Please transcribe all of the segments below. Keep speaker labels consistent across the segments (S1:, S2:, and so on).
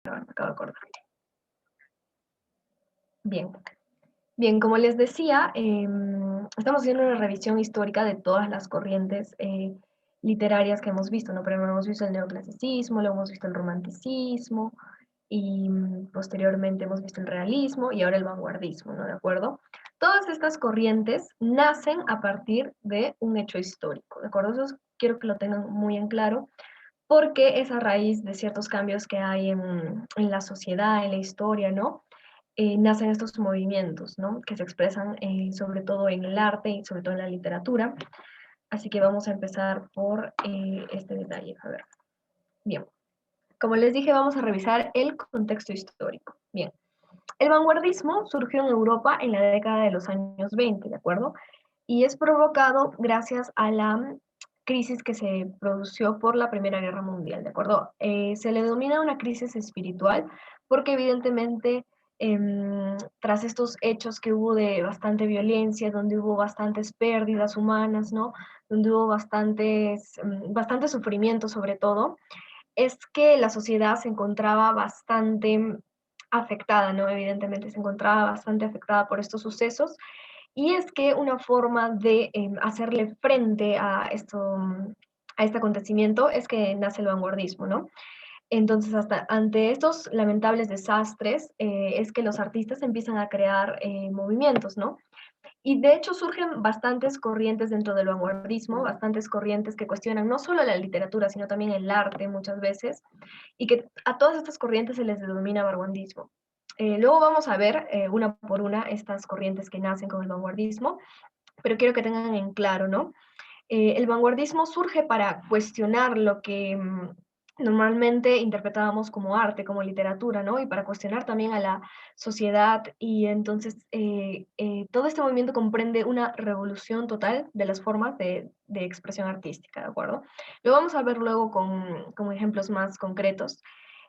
S1: Me acabo de acordar. Bien. Bien, como les decía, estamos haciendo una revisión histórica de todas las corrientes literarias que hemos visto, ¿no? Primero hemos visto el neoclasicismo, luego hemos visto el romanticismo y posteriormente hemos visto el realismo y ahora el vanguardismo, ¿no? ¿De acuerdo? Todas estas corrientes nacen a partir de un hecho histórico, ¿de acuerdo? Eso quiero que lo tengan muy en claro porque es a raíz de ciertos cambios que hay en la sociedad, en la historia, ¿no? Nacen estos movimientos, ¿no? Que se expresan sobre todo en el arte y sobre todo en la literatura. Así que vamos a empezar por este detalle. A ver, bien. Como les dije, vamos a revisar el contexto histórico. Bien. El vanguardismo surgió en Europa en la década de los años 20, ¿de acuerdo? Y es provocado gracias a la crisis que se produjo por la Primera Guerra Mundial, ¿de acuerdo? Se le denomina una crisis espiritual porque evidentemente tras estos hechos que hubo de bastante violencia, donde hubo bastantes pérdidas humanas, ¿no? Donde hubo bastante sufrimiento sobre todo, es que la sociedad se encontraba bastante afectada, ¿no? Evidentemente se encontraba bastante afectada por estos sucesos y es que una forma de hacerle frente a este acontecimiento es que nace el vanguardismo, ¿no? Entonces, hasta ante estos lamentables desastres, es que los artistas empiezan a crear movimientos, ¿no? Y de hecho surgen bastantes corrientes dentro del vanguardismo, bastantes corrientes que cuestionan no solo la literatura, sino también el arte muchas veces, y que a todas estas corrientes se les denomina vanguardismo. Luego vamos a ver una por una estas corrientes que nacen con el vanguardismo, pero quiero que tengan en claro, ¿no? El vanguardismo surge para cuestionar lo que normalmente interpretábamos como arte, como literatura, ¿no? Y para cuestionar también a la sociedad. Y entonces todo este movimiento comprende una revolución total de las formas de expresión artística, ¿de acuerdo? Lo vamos a ver luego con ejemplos más concretos.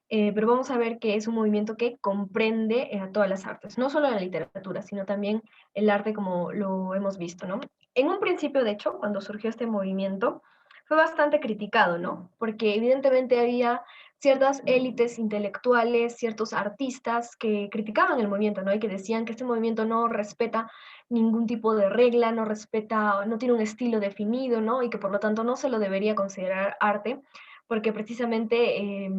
S1: Pero vamos a ver que es un movimiento que comprende a todas las artes, no solo la literatura, sino también el arte como lo hemos visto, ¿no? En un principio, de hecho, cuando surgió este movimiento, fue bastante criticado, ¿no? Porque evidentemente había ciertas élites intelectuales, ciertos artistas que criticaban el movimiento, ¿no? Y que decían que este movimiento no respeta ningún tipo de regla, no respeta, no tiene un estilo definido, ¿no? Y que por lo tanto no se lo debería considerar arte, porque precisamente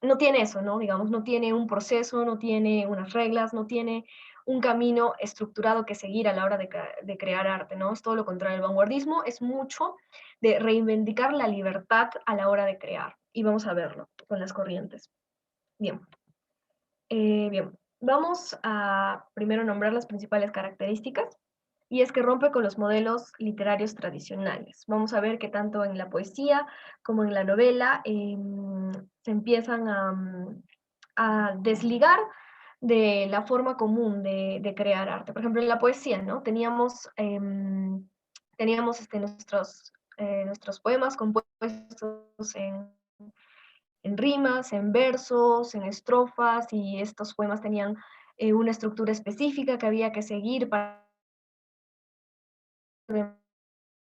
S1: no tiene eso, ¿no? Digamos, no tiene un proceso, no tiene unas reglas, no tiene un camino estructurado que seguir a la hora de crear arte, ¿no? Es todo lo contrario. El vanguardismo es mucho de reivindicar la libertad a la hora de crear. Y vamos a verlo con las corrientes. Bien. Bien. Vamos a primero nombrar las principales características. Y es que rompe con los modelos literarios tradicionales. Vamos a ver que tanto en la poesía como en la novela se empiezan a desligar de la forma común de crear arte. Por ejemplo, en la poesía, ¿no? Teníamos nuestros poemas compuestos en rimas, en versos, en estrofas, y estos poemas tenían una estructura específica que había que seguir para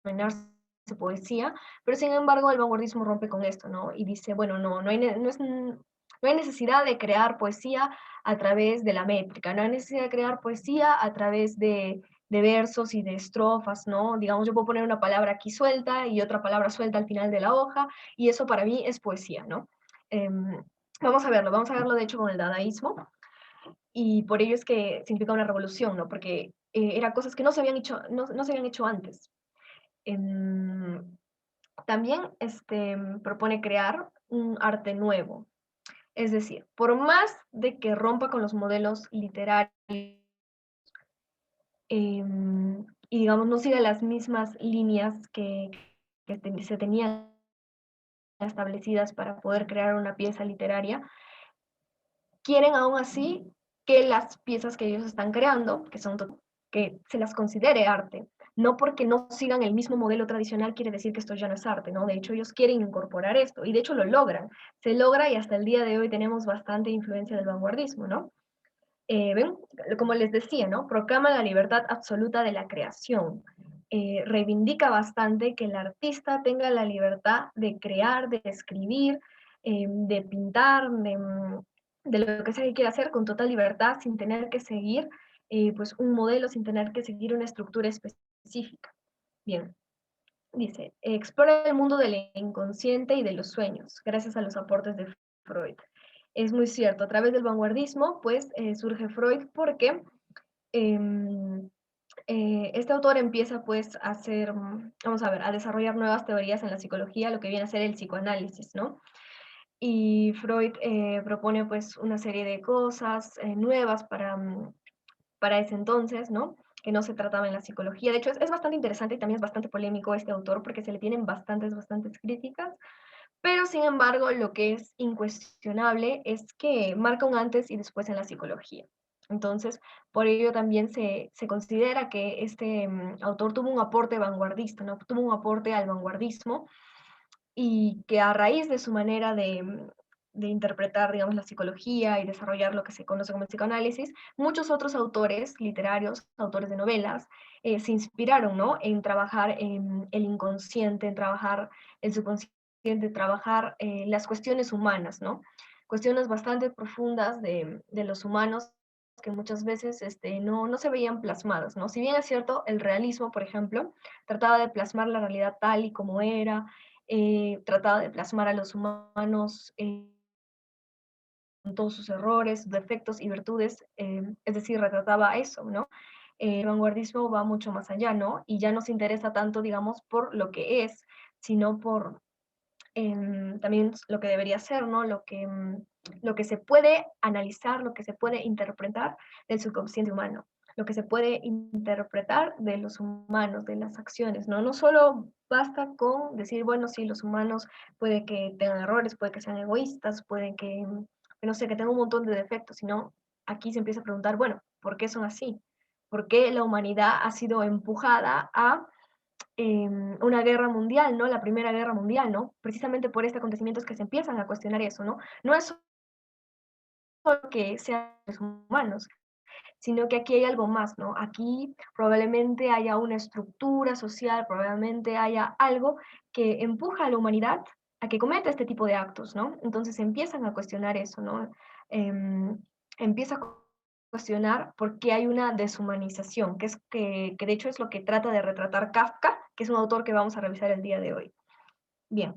S1: denominarse poesía, pero sin embargo el vanguardismo rompe con esto, ¿no? Y dice, bueno, no hay necesidad de crear poesía a través de la métrica, no hay necesidad de crear poesía a través de versos y de estrofas, ¿no? Digamos, yo puedo poner una palabra aquí suelta y otra palabra suelta al final de la hoja, y eso para mí es poesía, ¿no? Vamos a verlo de hecho con el dadaísmo, y por ello es que significa una revolución, ¿no? Porque eran cosas que no se habían hecho, no se habían hecho antes. Em, También propone crear un arte nuevo. Es decir, por más de que rompa con los modelos literarios y digamos no siga las mismas líneas que se tenían establecidas para poder crear una pieza literaria, quieren aún así que las piezas que ellos están creando, que se las considere arte. No porque no sigan el mismo modelo tradicional quiere decir que esto ya no es arte, ¿no? De hecho, ellos quieren incorporar esto, y de hecho lo logran. Se logra y hasta el día de hoy tenemos bastante influencia del vanguardismo, ¿no? ¿Ven? Como les decía, ¿no? Proclama la libertad absoluta de la creación. Reivindica bastante que el artista tenga la libertad de crear, de escribir, de pintar, de lo que sea que quiera hacer con total libertad, sin tener que seguir pues un modelo, sin tener que seguir una estructura específica. Bien, dice, explora el mundo del inconsciente y de los sueños, gracias a los aportes de Freud. Es muy cierto, a través del vanguardismo, pues surge Freud porque em, este autor empieza pues a hacer, vamos a ver, a desarrollar nuevas teorías en la psicología, lo que viene a ser el psicoanálisis, ¿no? Y Freud propone pues una serie de cosas nuevas para ese entonces, ¿no? Que no se trataba en la psicología. De hecho, es bastante interesante y también es bastante polémico este autor porque se le tienen bastantes críticas, pero sin embargo, lo que es incuestionable es que marca un antes y después en la psicología. Entonces, por ello también se considera que este autor tuvo un aporte vanguardista, ¿no? Tuvo un aporte al vanguardismo y que a raíz de su manera de interpretar, digamos, la psicología y desarrollar lo que se conoce como el psicoanálisis, muchos otros autores literarios, autores de novelas, se inspiraron, ¿no? En trabajar en el inconsciente, en trabajar el subconsciente, trabajar las cuestiones humanas, ¿no? Cuestiones bastante profundas de los humanos que muchas veces no se veían plasmadas, ¿no? Si bien es cierto, el realismo, por ejemplo, trataba de plasmar la realidad tal y como era, trataba de plasmar a los humanos con todos sus errores, defectos y virtudes, es decir, retrataba eso, ¿no? El vanguardismo va mucho más allá, ¿no? Y ya no se interesa tanto, digamos, por lo que es, sino por también lo que debería ser, ¿no? Lo que se puede analizar, lo que se puede interpretar del subconsciente humano, lo que se puede interpretar de los humanos, de las acciones, ¿no? No solo basta con decir, bueno, sí, los humanos puede que tengan errores, puede que sean egoístas, puede que no sé, que tengan un montón de defectos, sino aquí se empieza a preguntar, bueno, ¿por qué son así? ¿Por qué la humanidad ha sido empujada a una guerra mundial, ¿no? La Primera Guerra Mundial, ¿no? Precisamente por estos acontecimientos que se empiezan a cuestionar eso, ¿no? No es solo que sean los humanos, sino que aquí hay algo más, ¿no? Aquí probablemente haya una estructura social, probablemente haya algo que empuja a la humanidad a que cometa este tipo de actos, ¿no? Entonces empiezan a cuestionar eso, ¿no? Empieza a cuestionar por qué hay una deshumanización, que de hecho es lo que trata de retratar Kafka, que es un autor que vamos a revisar el día de hoy. Bien,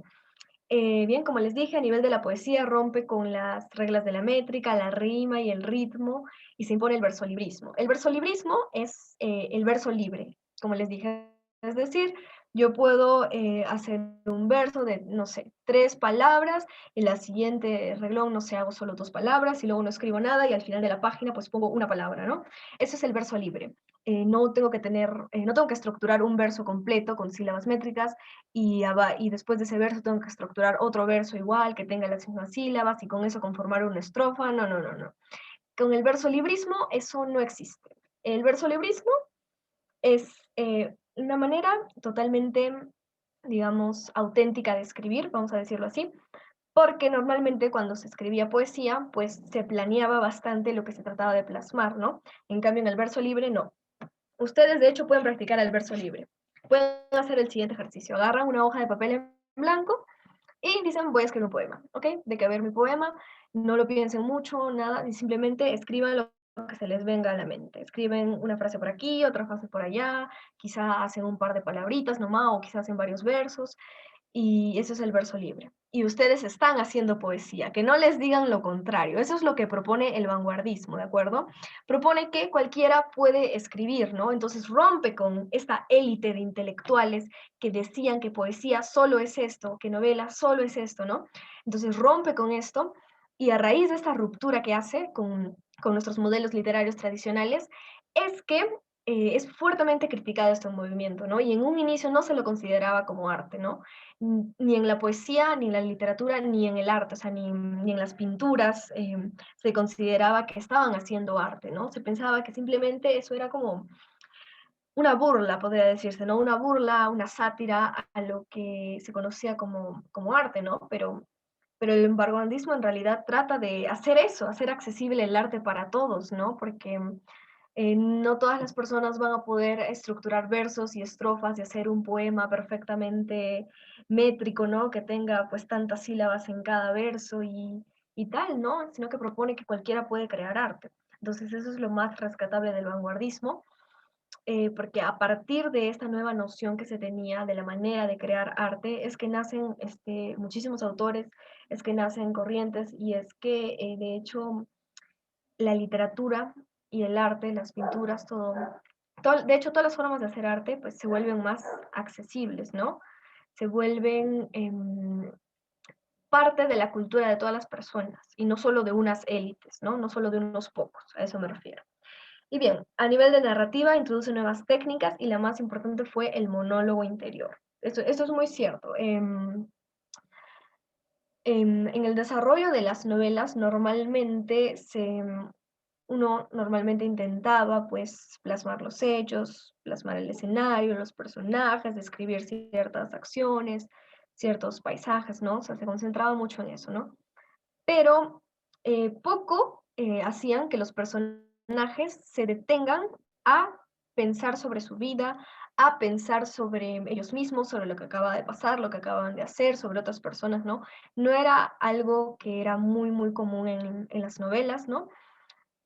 S1: bien, como les dije, a nivel de la poesía rompe con las reglas de la métrica, la rima y el ritmo, y se impone el versolibrismo. El versolibrismo es el verso libre, como les dije, es decir, yo puedo hacer un verso de, no sé, 3 palabras, en la siguiente reglón, no sé, hago solo 2 palabras, y luego no escribo nada, y al final de la página pues pongo una palabra, ¿no? Eso es el verso libre. No tengo que tener, no tengo que estructurar un verso completo con sílabas métricas, y después de ese verso tengo que estructurar otro verso igual, que tenga las mismas sílabas, y con eso conformar una estrofa. No, no, no, no. Con el versolibrismo eso no existe. El versolibrismo es una manera totalmente, digamos, auténtica de escribir, vamos a decirlo así, porque normalmente cuando se escribía poesía, pues se planeaba bastante lo que se trataba de plasmar, ¿no? En cambio, en el verso libre, no. Ustedes, de hecho, pueden practicar el verso libre. Pueden hacer el siguiente ejercicio. Agarran una hoja de papel en blanco y dicen, voy a escribir un poema, ¿ok? De que ver mi poema, no lo piensen mucho, nada, y simplemente escriban lo que se les venga a la mente. Escriben una frase por aquí, otra frase por allá, quizá hacen un par de palabritas nomás, o quizás hacen varios versos, y eso es el verso libre. Y ustedes están haciendo poesía, que no les digan lo contrario. Eso es lo que propone el vanguardismo, ¿de acuerdo? Propone que cualquiera puede escribir, ¿no? Entonces rompe con esta élite de intelectuales que decían que poesía solo es esto, que novela solo es esto, ¿no? Entonces rompe con esto y a raíz de esta ruptura que hace con nuestros modelos literarios tradicionales, es que es fuertemente criticado este movimiento, ¿no? Y en un inicio no se lo consideraba como arte, ¿no? Ni en la poesía, ni en la literatura, ni en el arte, o sea, ni en las pinturas se consideraba que estaban haciendo arte, ¿no? Se pensaba que simplemente eso era como una burla, podría decirse, ¿no? Una burla, una sátira a lo que se conocía como arte, ¿no? Pero el vanguardismo en realidad trata de hacer eso, hacer accesible el arte para todos, ¿no? Porque no todas las personas van a poder estructurar versos y estrofas y hacer un poema perfectamente métrico, ¿no? Que tenga pues tantas sílabas en cada verso y tal, ¿no? Sino que propone que cualquiera puede crear arte. Entonces eso es lo más rescatable del vanguardismo, porque a partir de esta nueva noción que se tenía de la manera de crear arte, es que nacen muchísimos autores, es que nacen corrientes, y es que de hecho la literatura y el arte, las pinturas, de hecho todas las formas de hacer arte pues se vuelven más accesibles, ¿no? Se vuelven parte de la cultura de todas las personas y no solo de unas élites, ¿no? No solo de unos pocos, a eso me refiero. Y bien, a nivel de narrativa introduce nuevas técnicas y la más importante fue el monólogo interior. Esto es muy cierto. En el desarrollo de las novelas uno normalmente intentaba pues plasmar los hechos, plasmar el escenario, los personajes, describir ciertas acciones, ciertos paisajes, ¿no? O sea, se concentraba mucho en eso, ¿no? Pero poco hacían que los personajes se detengan a pensar sobre su vida, a pensar sobre ellos mismos, sobre lo que acaba de pasar, lo que acaban de hacer, sobre otras personas, ¿no? No era algo que era muy, muy común en las novelas, ¿no?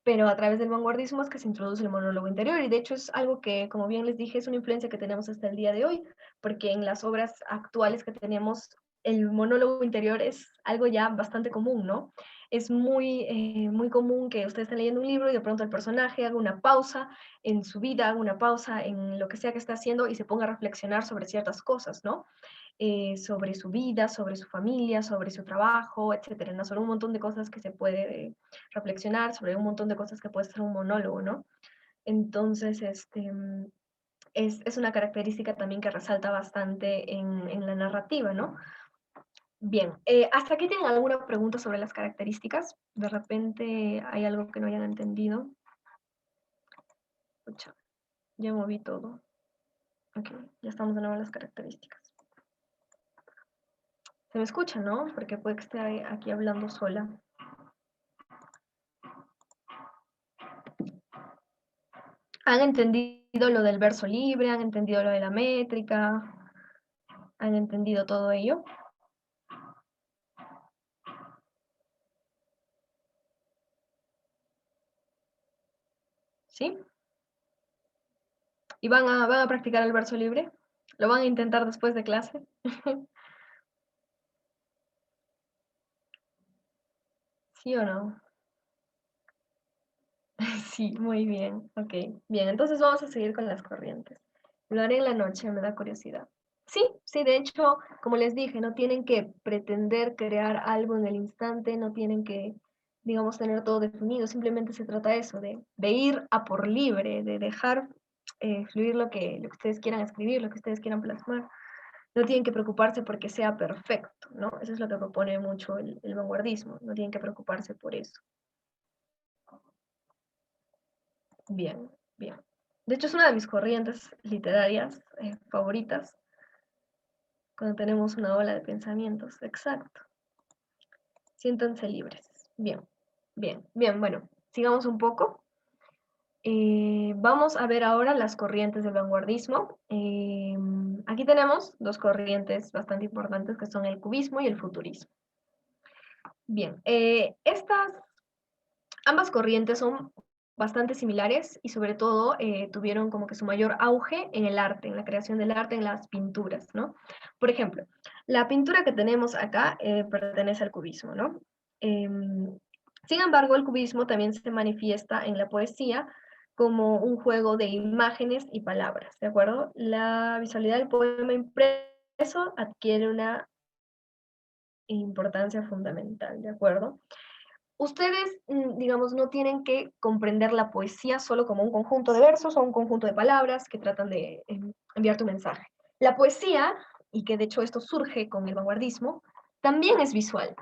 S1: Pero a través del vanguardismo es que se introduce el monólogo interior, y de hecho es algo que, como bien les dije, es una influencia que tenemos hasta el día de hoy, porque en las obras actuales que tenemos, el monólogo interior es algo ya bastante común, ¿no? Es muy común que ustedes estén leyendo un libro y de pronto el personaje haga una pausa en su vida, haga una pausa en lo que sea que está haciendo y se ponga a reflexionar sobre ciertas cosas, ¿no? Sobre su vida, sobre su familia, sobre su trabajo, etcétera, ¿no? Sobre un montón de cosas que se puede reflexionar, sobre un montón de cosas que puede ser un monólogo, ¿no? Entonces, es una característica también que resalta bastante en la narrativa, ¿no? Bien, ¿hasta aquí tienen alguna pregunta sobre las características? De repente hay algo que no hayan entendido. Escucha, ya moví todo. Ok, ya estamos de nuevo en las características. Se me escucha, ¿no? Porque puede que esté aquí hablando sola. ¿Han entendido lo del verso libre? ¿Han entendido lo de la métrica? ¿Han entendido todo ello? ¿Sí? ¿Y van a practicar el verso libre? ¿Lo van a intentar después de clase? ¿Sí o no? Sí, muy bien. Ok, bien, entonces vamos a seguir con las corrientes. Lo haré en la noche, me da curiosidad. Sí, sí, de hecho, como les dije, no tienen que pretender crear algo en el instante, no tienen que, digamos, tener todo definido, simplemente se trata de eso, de ir a por libre, de dejar fluir lo que ustedes quieran escribir, lo que ustedes quieran plasmar. No tienen que preocuparse porque sea perfecto, ¿no? Eso es lo que propone mucho el vanguardismo, no tienen que preocuparse por eso. Bien, bien. De hecho, es una de mis corrientes literarias favoritas, cuando tenemos una ola de pensamientos. Exacto. Siéntanse libres. Bien, bien, bien. Bueno, sigamos un poco. Vamos a ver ahora las corrientes del vanguardismo. Aquí tenemos dos corrientes bastante importantes que son el cubismo y el futurismo. Bien, ambas corrientes son bastante similares y sobre todo tuvieron como que su mayor auge en el arte, en la creación del arte, en las pinturas, ¿no? Por ejemplo, la pintura que tenemos acá pertenece al cubismo, ¿no? Sin embargo, el cubismo también se manifiesta en la poesía como un juego de imágenes y palabras, ¿de acuerdo? La visualidad del poema impreso adquiere una importancia fundamental, ¿de acuerdo? Ustedes, digamos, no tienen que comprender la poesía solo como un conjunto de versos o un conjunto de palabras que tratan de enviar tu mensaje. La poesía, y que de hecho esto surge con el vanguardismo, también es visual.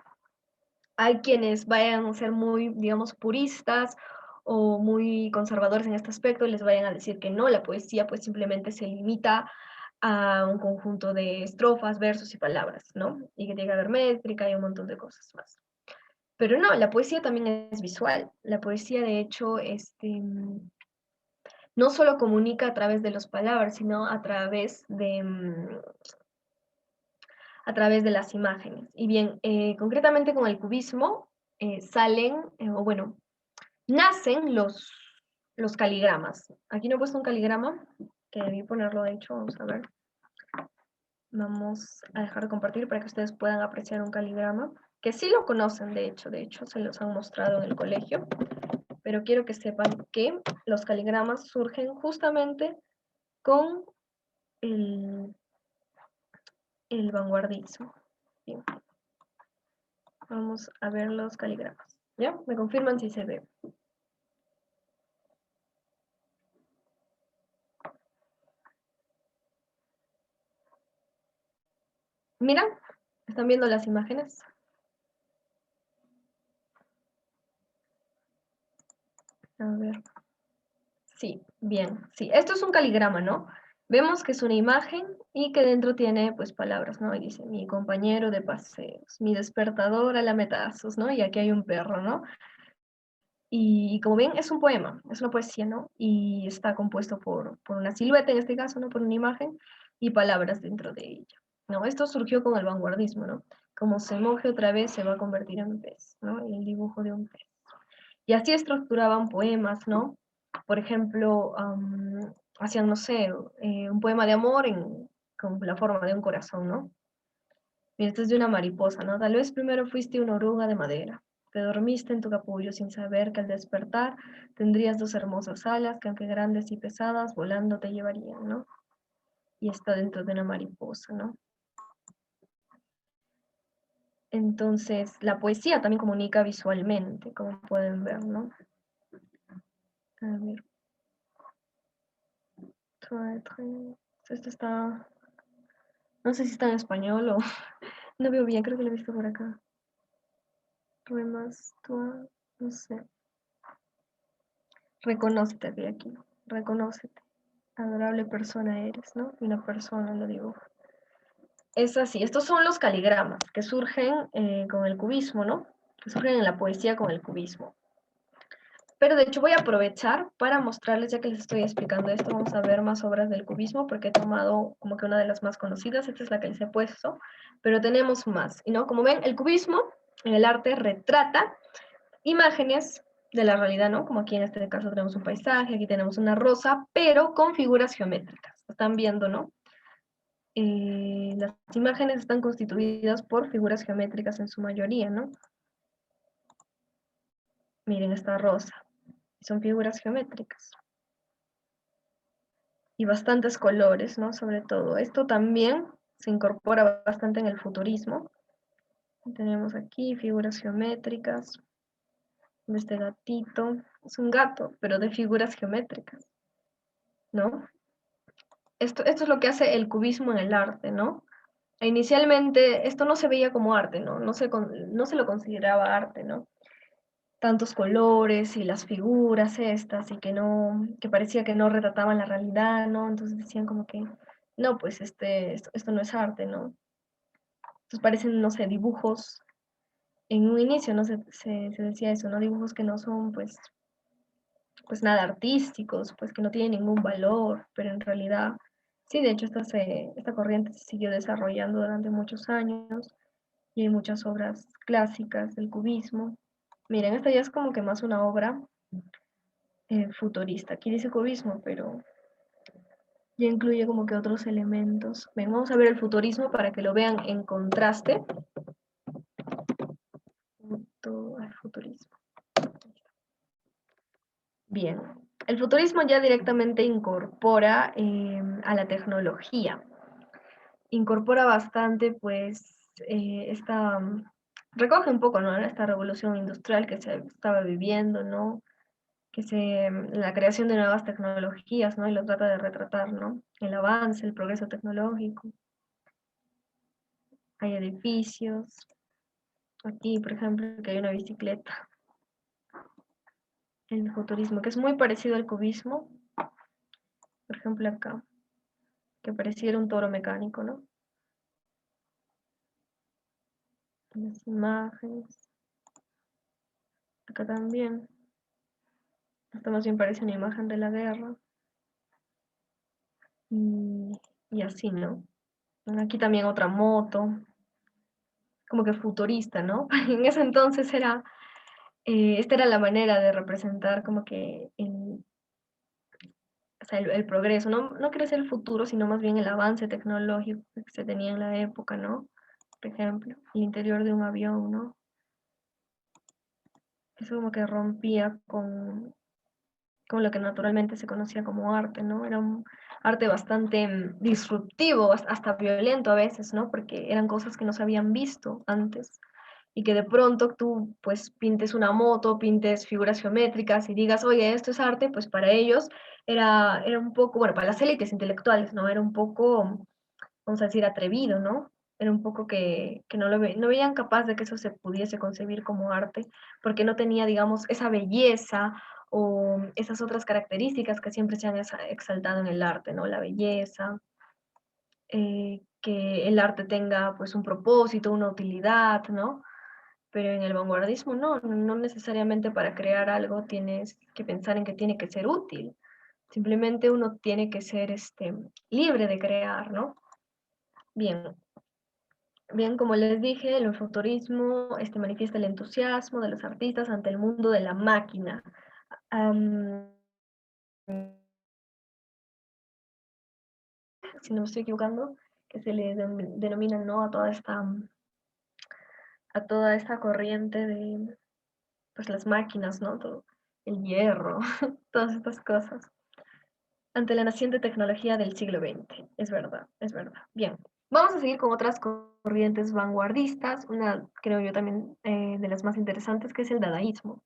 S1: Hay quienes vayan a ser muy, digamos, puristas o muy conservadores en este aspecto y les vayan a decir que no, la poesía pues simplemente se limita a un conjunto de estrofas, versos y palabras, ¿no? Y que tiene que haber métrica y un montón de cosas más. Pero no, la poesía también es visual. La poesía, de hecho, no solo comunica a través de las palabras, sino a través de las imágenes. Y bien, concretamente con el cubismo, salen, o bueno, nacen los caligramas. Aquí no he puesto un caligrama, que debí ponerlo de hecho, vamos a ver. Vamos a dejar de compartir para que ustedes puedan apreciar un caligrama, que sí lo conocen, de hecho se los han mostrado en el colegio, pero quiero que sepan que los caligramas surgen justamente con el, el vanguardismo. Bien, vamos a ver los caligramas. ¿Ya? Me confirman si se ve. Mira, ¿están viendo las imágenes? A ver. Sí, bien. Sí, esto es un caligrama, ¿no? Vemos que es una imagen y que dentro tiene, pues, palabras, ¿no? Y dice, mi compañero de paseos, mi despertador a lametazos, ¿no? Y aquí hay un perro, ¿no? Y como ven, es un poema, es una poesía, ¿no? Y está compuesto por una silueta, en este caso, ¿no? Por una imagen y palabras dentro de ella, ¿no? Esto surgió con el vanguardismo, ¿no? Como se moje otra vez, se va a convertir en pez, ¿no? El dibujo de un pez. Y así estructuraban poemas, ¿no? Por ejemplo, hacían, no sé, un poema de amor con la forma de un corazón, ¿no? Mira, esto es de una mariposa, ¿no? Tal vez primero fuiste una oruga de madera. Te dormiste en tu capullo sin saber que al despertar tendrías dos hermosas alas que aunque grandes y pesadas volando te llevarían, ¿no? Y está dentro de una mariposa, ¿no? Entonces, la poesía también comunica visualmente, como pueden ver, ¿no? A ver. Esto está... No sé si está en español o... No veo bien, creo que lo he visto por acá. Remas, no sé. Reconócete de aquí. Reconócete. Adorable persona eres, ¿no? Y una persona lo dibuja. Es así. Estos son los caligramas que surgen con el cubismo, ¿no? Que surgen en la poesía con el cubismo. Pero de hecho voy a aprovechar para mostrarles, ya que les estoy explicando esto, vamos a ver más obras del cubismo, porque he tomado como que una de las más conocidas, esta es la que les he puesto, pero tenemos más, y no, como ven, el cubismo en el arte retrata imágenes de la realidad, ¿no? Como aquí en este caso tenemos un paisaje, aquí tenemos una rosa, pero con figuras geométricas, están viendo, ¿no? Las imágenes están constituidas por figuras geométricas en su mayoría, ¿no? Miren esta rosa, son figuras geométricas. Y bastantes colores, ¿no? Sobre todo. Esto también se incorpora bastante en el futurismo. Tenemos aquí figuras geométricas de este gatito. Es un gato, pero de figuras geométricas, ¿no? Esto es lo que hace el cubismo en el arte, ¿no? E inicialmente esto no se veía como arte, ¿no? No se lo consideraba arte, ¿no? Tantos colores y las figuras estas y que parecía que no retrataban la realidad, ¿no? Entonces decían como que, no, pues esto no es arte, ¿no? Entonces parecen, no sé, dibujos, en un inicio, ¿no? Se decía eso, ¿no? Dibujos que no son, pues nada artísticos, pues que no tienen ningún valor, pero en realidad, sí, de hecho esta corriente se siguió desarrollando durante muchos años y hay muchas obras clásicas del cubismo. Miren, esta ya es como que más una obra futurista. Aquí dice cubismo, pero ya incluye como que otros elementos. Ven, vamos a ver el futurismo para que lo vean en contraste. El futurismo. Bien, el futurismo ya directamente incorpora a la tecnología. Incorpora bastante, pues, recoge un poco, ¿no? Esta revolución industrial que se estaba viviendo, ¿no? La creación de nuevas tecnologías, ¿no? Y lo trata de retratar, ¿no? El avance, el progreso tecnológico. Hay edificios. Aquí, por ejemplo, que hay una bicicleta. El futurismo, que es muy parecido al cubismo. Por ejemplo, acá, que pareciera un toro mecánico, ¿no? Las imágenes. Acá también. Esto más bien parece una imagen de la guerra. Y así, ¿no? Aquí también otra moto. Como que futurista, ¿no? En ese entonces era Esta era la manera de representar como que o sea, el progreso, no quiero decir el futuro, sino más bien el avance tecnológico que se tenía en la época, ¿no? Por ejemplo, el interior de un avión, ¿no? Eso como que rompía con lo que naturalmente se conocía como arte, ¿no? Era un arte bastante disruptivo, hasta violento a veces, ¿no? Porque eran cosas que no se habían visto antes y que de pronto tú pues pintes una moto, pintes figuras geométricas y digas, oye, esto es arte, pues para ellos era un poco, bueno, para las élites intelectuales, ¿no? Era un poco, vamos a decir, atrevido, ¿no? Era un poco que no veían capaz de que eso se pudiese concebir como arte, porque no tenía, digamos, esa belleza o esas otras características que siempre se han exaltado en el arte, ¿no? La belleza, que el arte tenga pues un propósito, una utilidad, ¿no? Pero en el vanguardismo no necesariamente para crear algo tienes que pensar en que tiene que ser útil, simplemente uno tiene que ser libre de crear, ¿no? Bien, bien, como les dije, el futurismo manifiesta el entusiasmo de los artistas ante el mundo de la máquina. Um, si no me estoy equivocando, que se le denomina, ¿no? A toda esta corriente de pues las máquinas, ¿no? Todo el hierro, todas estas cosas. Ante la naciente tecnología del siglo XX. Es verdad, es verdad. Bien, vamos a seguir con otras corrientes vanguardistas, una creo yo también de las más interesantes, que es el dadaísmo.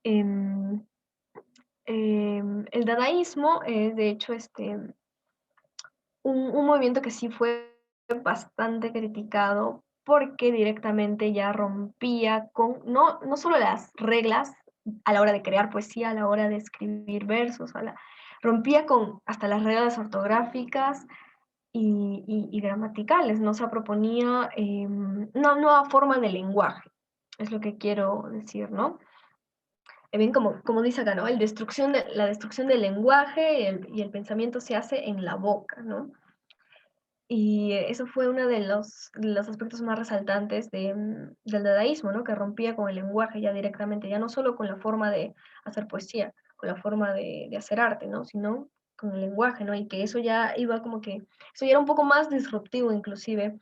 S1: Em, el dadaísmo es de hecho un movimiento que sí fue bastante criticado porque directamente ya rompía con no solo las reglas a la hora de crear poesía, a la hora de escribir versos, rompía con hasta las reglas ortográficas y gramaticales, ¿no? O sea, proponía una nueva forma de lenguaje, es lo que quiero decir, ¿no? Bien, como dice acá, ¿no? La destrucción del lenguaje y el pensamiento se hace en la boca, ¿no? Y eso fue uno de los aspectos más resaltantes del dadaísmo, ¿no? Que rompía con el lenguaje ya directamente, ya no solo con la forma de hacer poesía, con la forma de hacer arte, ¿no? Sino con el lenguaje, ¿no? Y que eso ya iba como que, eso ya era un poco más disruptivo inclusive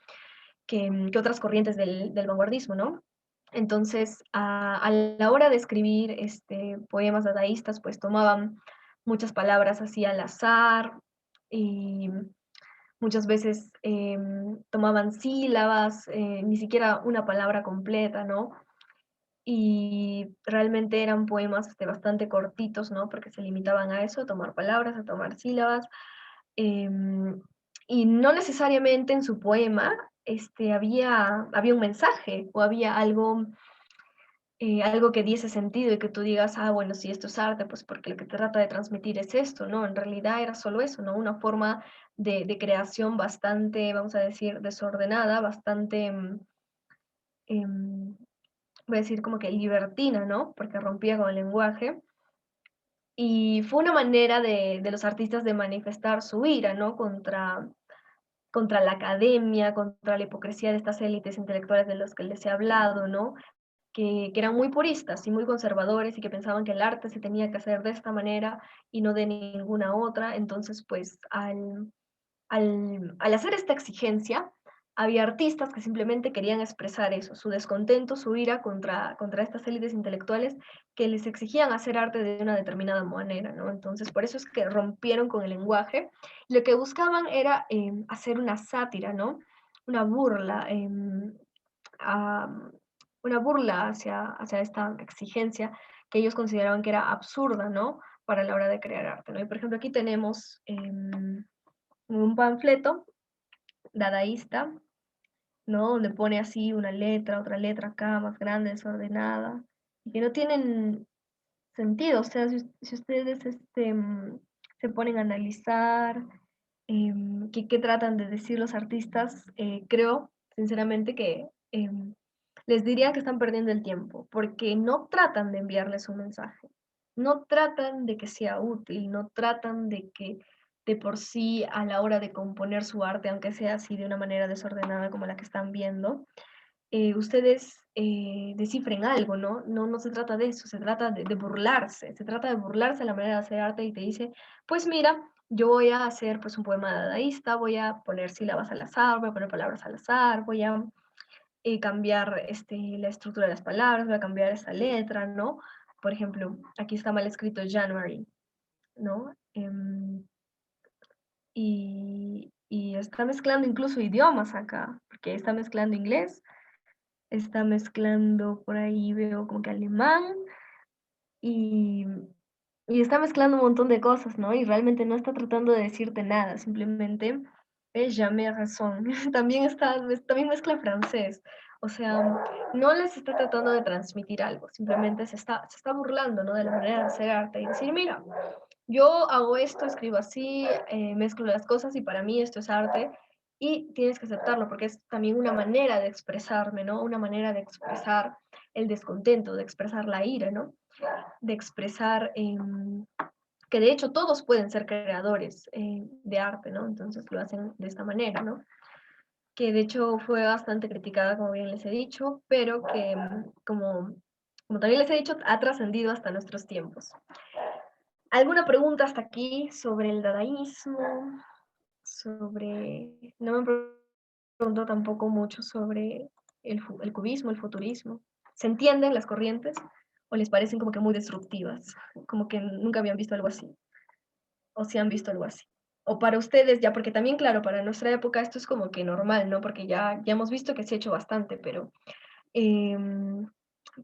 S1: que otras corrientes del vanguardismo, ¿no? Entonces, a la hora de escribir poemas dadaístas, pues tomaban muchas palabras así al azar y muchas veces tomaban sílabas, ni siquiera una palabra completa, ¿no? Y realmente eran poemas bastante cortitos, ¿no? Porque se limitaban a eso, a tomar palabras, a tomar sílabas. Eh, y no necesariamente en su poema había un mensaje o había algo que diese sentido y que tú digas, ah, bueno, si esto es arte, pues porque lo que trata de transmitir es esto, ¿no? En realidad era solo eso, ¿no? Una forma de creación bastante, vamos a decir, desordenada, bastante, voy a decir como que libertina, ¿no? Porque rompía con el lenguaje. Y fue una manera de los artistas de manifestar su ira, ¿no? Contra la academia, contra la hipocresía de estas élites intelectuales de los que les he hablado, ¿no? Que eran muy puristas y muy conservadores y que pensaban que el arte se tenía que hacer de esta manera y no de ninguna otra. Entonces, pues al hacer esta exigencia, había artistas que simplemente querían expresar eso, su descontento, su ira contra estas élites intelectuales que les exigían hacer arte de una determinada manera, ¿no? Entonces, por eso es que rompieron con el lenguaje. Lo que buscaban era hacer una sátira, ¿no? Una burla, a, una burla hacia esta exigencia que ellos consideraban que era absurda, ¿no? Para la hora de crear arte, ¿no? Y por ejemplo, aquí tenemos un panfleto dadaísta, ¿no? Donde pone así una letra, otra letra acá, más grande, desordenada, y que no tienen sentido. O sea, si ustedes se ponen a analizar qué tratan de decir los artistas, creo, sinceramente, que les diría que están perdiendo el tiempo, porque no tratan de enviarles un mensaje, no tratan de que sea útil, no tratan de que de por sí a la hora de componer su arte, aunque sea así de una manera desordenada como la que están viendo, ustedes descifren algo, ¿no? No se trata de eso, se trata de burlarse, se trata de burlarse de la manera de hacer arte y te dice, pues mira, yo voy a hacer pues un poema dadaísta, voy a poner sílabas al azar, voy a poner palabras al azar, voy a cambiar la estructura de las palabras, voy a cambiar esa letra, ¿no? Por ejemplo, aquí está mal escrito January, ¿no? Y está mezclando incluso idiomas acá, porque está mezclando inglés, está mezclando por ahí, veo como que alemán, y, y está mezclando un montón de cosas, ¿no? Y realmente no está tratando de decirte nada, simplemente es jamais raison. También mezcla francés. O sea, no les está tratando de transmitir algo, simplemente se está burlando, ¿no? De la manera de hacer arte y decir, mira, yo hago esto, escribo así, mezclo las cosas y para mí esto es arte y tienes que aceptarlo porque es también una manera de expresarme, ¿no? Una manera de expresar el descontento, de expresar la ira, ¿no? De expresar que de hecho todos pueden ser creadores de arte, ¿no? Entonces lo hacen de esta manera, ¿no? Que de hecho fue bastante criticada, como bien les he dicho, pero que como también les he dicho, ha trascendido hasta nuestros tiempos. ¿Alguna pregunta hasta aquí sobre el dadaísmo? No me preguntó tampoco mucho sobre el cubismo, el futurismo. ¿Se entienden las corrientes o les parecen como que muy destructivas? Como que nunca habían visto algo así, o si han visto algo así. O para ustedes ya, porque también, claro, para nuestra época esto es como que normal, ¿no? Porque ya hemos visto que se ha hecho bastante, pero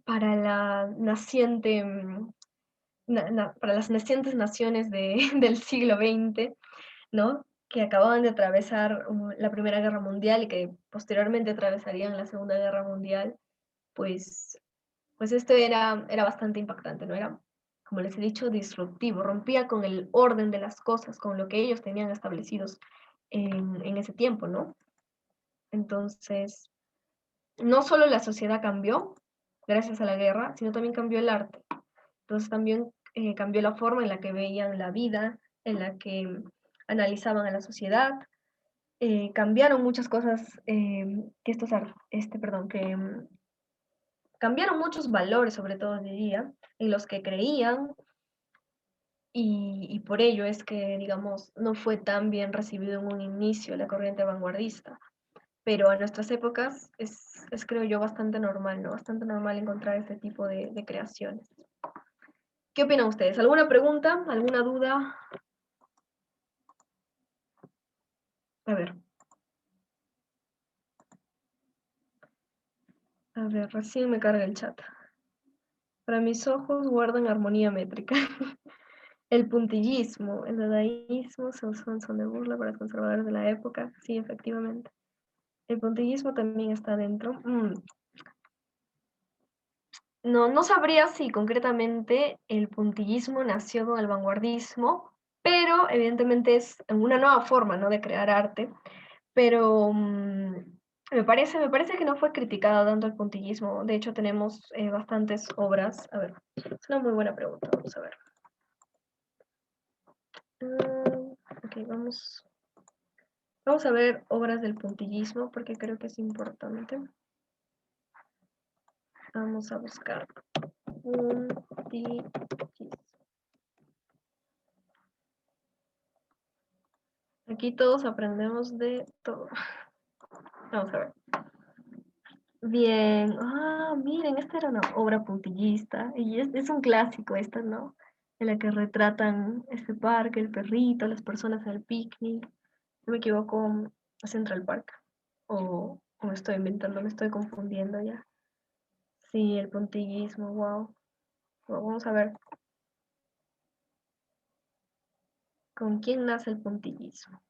S1: para la naciente para las nacientes naciones del siglo XX, ¿no? Que acababan de atravesar la Primera Guerra Mundial y que posteriormente atravesarían la Segunda Guerra Mundial, pues, pues esto era bastante impactante, ¿no? Era, como les he dicho, disruptivo, rompía con el orden de las cosas, con lo que ellos tenían establecidos en ese tiempo, ¿no? Entonces, no solo la sociedad cambió gracias a la guerra, sino también cambió el arte. Entonces también cambió la forma en la que veían la vida, en la que analizaban a la sociedad. Cambiaron muchas cosas que cambiaron muchos valores, sobre todo diría, en los que creían y por ello es que, digamos, no fue tan bien recibido en un inicio la corriente vanguardista. Pero a nuestras épocas es creo yo, bastante normal, ¿no? Bastante normal encontrar este tipo de creaciones. ¿Qué opinan ustedes? ¿Alguna pregunta? ¿Alguna duda? A ver. A ver, recién me carga el chat. Para mis ojos guardan armonía métrica. El puntillismo, el dadaísmo se usó en son de burla para los conservadores de la época. Sí, efectivamente. El puntillismo también está dentro. No sabría si concretamente el puntillismo nació con el vanguardismo, pero evidentemente es una nueva forma, ¿no?, de crear arte. Pero me parece que no fue criticado tanto el puntillismo. De hecho, tenemos bastantes obras. A ver, es una muy buena pregunta. Vamos a ver. Ok, vamos a ver obras del puntillismo porque creo que es importante. Vamos a buscar puntillismo. Aquí todos aprendemos de todo. Vamos a ver. Bien. Miren, esta era una obra puntillista. Y es un clásico esta, ¿no? En la que retratan este parque, el perrito, las personas al picnic. No me equivoco, Central Park. O me estoy inventando, me estoy confundiendo ya. Sí, el puntillismo, wow. Vamos a ver con quién nace el puntillismo.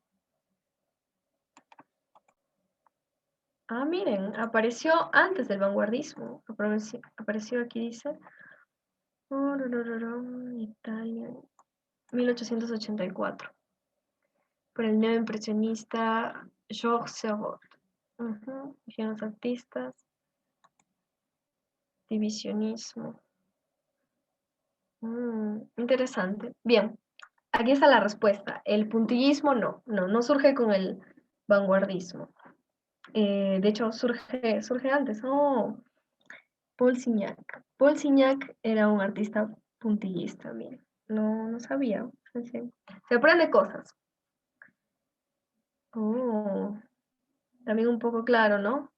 S1: Miren, apareció antes del vanguardismo. Apareció aquí, dice. Italia, 1884. Por el neoimpresionista Georges Seurat. Los artistas, divisionismo. Interesante. Bien, aquí está la respuesta. El puntillismo no surge con el vanguardismo. De hecho, surge antes. Oh, Paul Signac. Paul Signac era un artista puntillista, miren. No sabía. Sí. Se aprende cosas. Oh, también un poco claro, ¿no?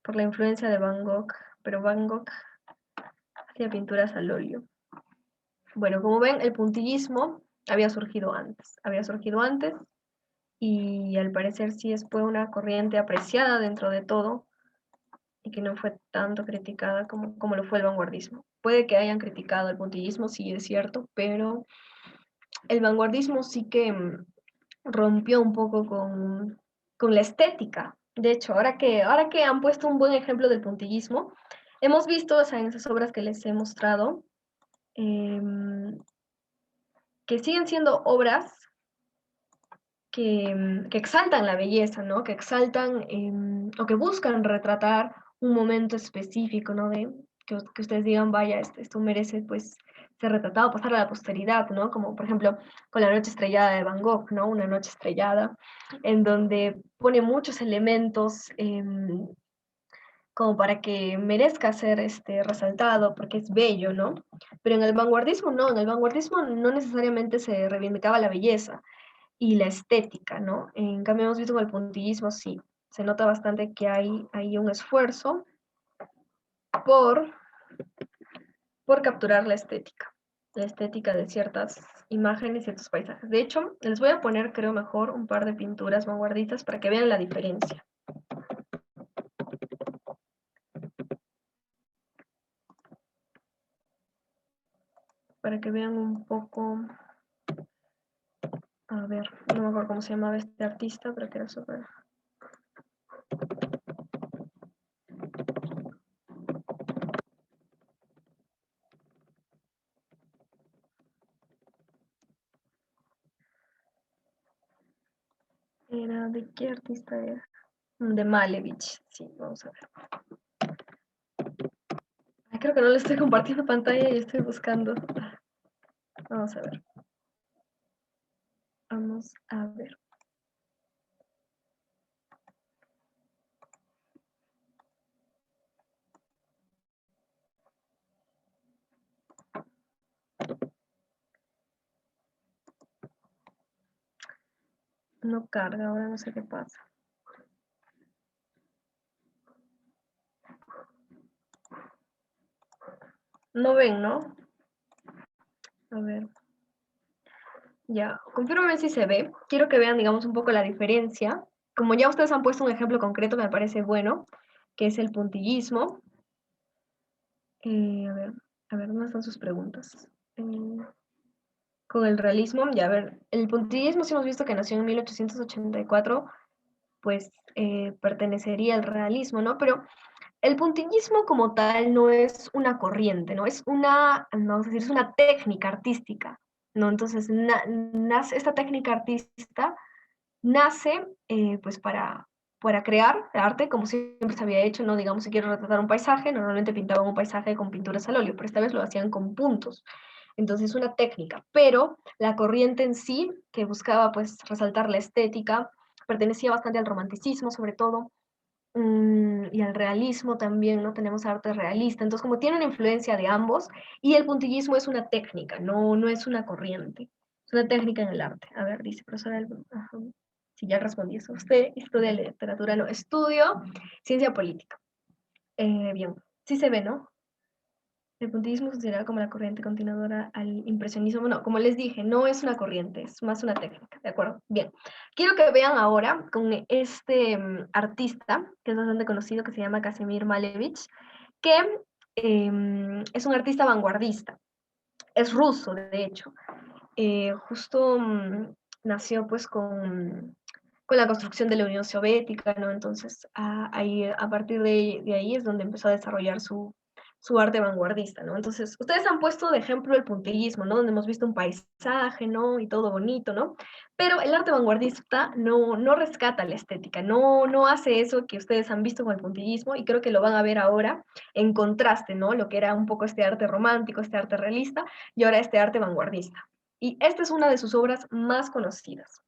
S1: Por la influencia de Van Gogh, pero Van Gogh hacía pinturas al óleo. Bueno, como ven, el puntillismo había surgido antes y al parecer sí fue una corriente apreciada dentro de todo y que no fue tanto criticada como lo fue el vanguardismo. Puede que hayan criticado el puntillismo, sí es cierto, pero el vanguardismo sí que rompió un poco con la estética. De hecho, ahora que han puesto un buen ejemplo del puntillismo, hemos visto, o sea, en esas obras que les he mostrado, eh, que siguen siendo obras que exaltan la belleza, ¿no? Que exaltan o que buscan retratar un momento específico, ¿no? Que ustedes digan, vaya, esto merece, pues, ser retratado, pasar a la posteridad, ¿no? Como, por ejemplo, con La noche estrellada de Van Gogh, ¿no? Una noche estrellada, en donde pone muchos elementos como para que merezca ser resaltado, porque es bello, ¿no? Pero en el vanguardismo no, en el vanguardismo no necesariamente se reivindicaba la belleza, y la estética, ¿no? En cambio, hemos visto con el puntillismo, sí, se nota bastante que hay un esfuerzo por, por capturar la estética de ciertas imágenes, ciertos paisajes. De hecho, les voy a poner, creo mejor, un par de pinturas vanguardistas para que vean la diferencia. Para que vean un poco, a ver, no me acuerdo cómo se llamaba este artista, pero que era súper... ¿De qué artista era? De Malevich, sí, vamos a ver. Creo que no le estoy compartiendo pantalla y estoy buscando. Vamos a ver. Vamos a ver. No carga, ahora no sé qué pasa. No ven, ¿no? A ver. Ya, confírmame si se ve. Quiero que vean, digamos, un poco la diferencia. Como ya ustedes han puesto un ejemplo concreto, me parece bueno, que es el puntillismo. A ver, ¿dónde están sus preguntas? Con el realismo, ya a ver, el puntillismo sí hemos visto que nació en 1884, pues pertenecería al realismo, ¿no? Pero el puntillismo como tal no es una corriente, ¿no? Es vamos a decir, es una técnica artística, ¿no? Entonces, nace, esta técnica artística nace pues para crear arte como siempre se había hecho, ¿no? Digamos, si quiero retratar un paisaje, normalmente pintaban un paisaje con pinturas al óleo, pero esta vez lo hacían con puntos. Entonces, una técnica, pero la corriente en sí, que buscaba pues resaltar la estética, pertenecía bastante al romanticismo, sobre todo, y al realismo también, ¿no? Tenemos arte realista, entonces como tiene una influencia de ambos, y el puntillismo es una técnica, no es una corriente, es una técnica en el arte. A ver, dice profesora, si ya respondí eso, usted estudia literatura, no, estudio ciencia política. Bien, sí se ve, ¿no? El puntillismo es considerado como la corriente continuadora al impresionismo. Bueno, como les dije, no es una corriente, es más una técnica, ¿de acuerdo? Bien. Quiero que vean ahora con este artista, que es bastante conocido, que se llama Casimir Malevich, que es un artista vanguardista. Es ruso, de hecho. Justo nació pues con la construcción de la Unión Soviética, ¿no? Entonces, ahí, a partir de ahí es donde empezó a desarrollar su arte vanguardista, ¿no? Entonces, ustedes han puesto de ejemplo el puntillismo, ¿no? Donde hemos visto un paisaje, ¿no? Y todo bonito, ¿no? Pero el arte vanguardista no rescata la estética, no hace eso que ustedes han visto con el puntillismo y creo que lo van a ver ahora en contraste, ¿no? Lo que era un poco este arte romántico, este arte realista y ahora este arte vanguardista. Y esta es una de sus obras más conocidas.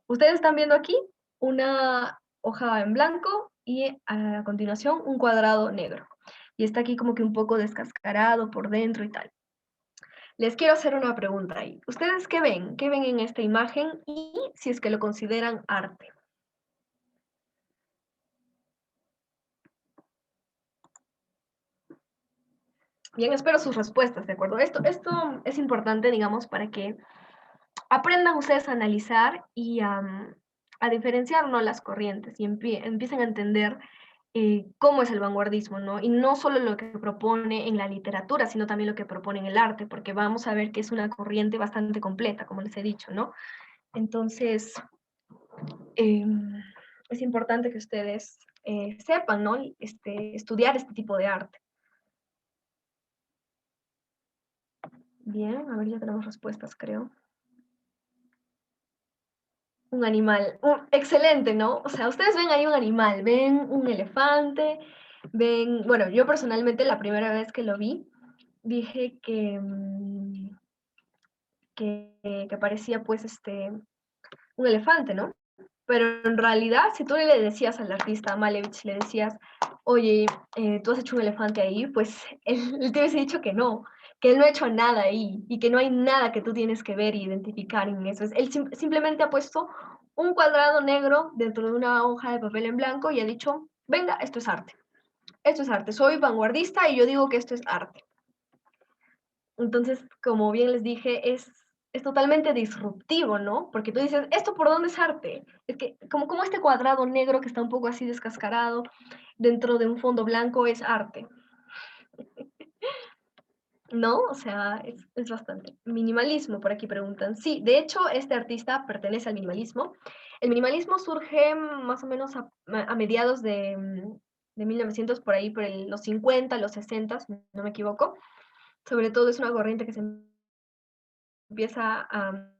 S1: Ustedes están viendo aquí una hoja en blanco y a continuación un cuadrado negro. Y está aquí como que un poco descascarado por dentro y tal. Les quiero hacer una pregunta ahí. ¿Ustedes qué ven? ¿Qué ven en esta imagen? Y si es que lo consideran arte. Bien, espero sus respuestas, ¿de acuerdo? Esto es importante, digamos, para que aprendan ustedes a analizar y a diferenciar, ¿no?, las corrientes y empiecen a entender cómo es el vanguardismo, ¿no? Y no solo lo que propone en la literatura, sino también lo que propone en el arte, porque vamos a ver que es una corriente bastante completa, como les he dicho, ¿no? Entonces, es importante que ustedes sepan, ¿no?, estudiar este tipo de arte. Bien, a ver, ya tenemos respuestas, creo. Un animal, excelente, ¿no? O sea, ustedes ven ahí un animal, ven un elefante, ven, bueno, yo personalmente la primera vez que lo vi, dije que parecía pues un elefante, ¿no? Pero en realidad, si tú le decías al artista Malevich, le decías, oye, tú has hecho un elefante ahí, pues él te hubiese dicho que él no ha hecho nada ahí y que no hay nada que tú tienes que ver e identificar en eso. Él simplemente ha puesto un cuadrado negro dentro de una hoja de papel en blanco y ha dicho, venga, esto es arte. Esto es arte. Soy vanguardista y yo digo que esto es arte. Entonces, como bien les dije, es totalmente disruptivo, ¿no? Porque tú dices, ¿esto por dónde es arte? Es que como este cuadrado negro que está un poco así descascarado dentro de un fondo blanco es arte, ¿no? O sea, es bastante. Minimalismo, por aquí preguntan. Sí, de hecho, este artista pertenece al minimalismo. El minimalismo surge más o menos a mediados de 1900, por ahí, los 50, los 60, si no me equivoco. Sobre todo es una corriente que se empieza a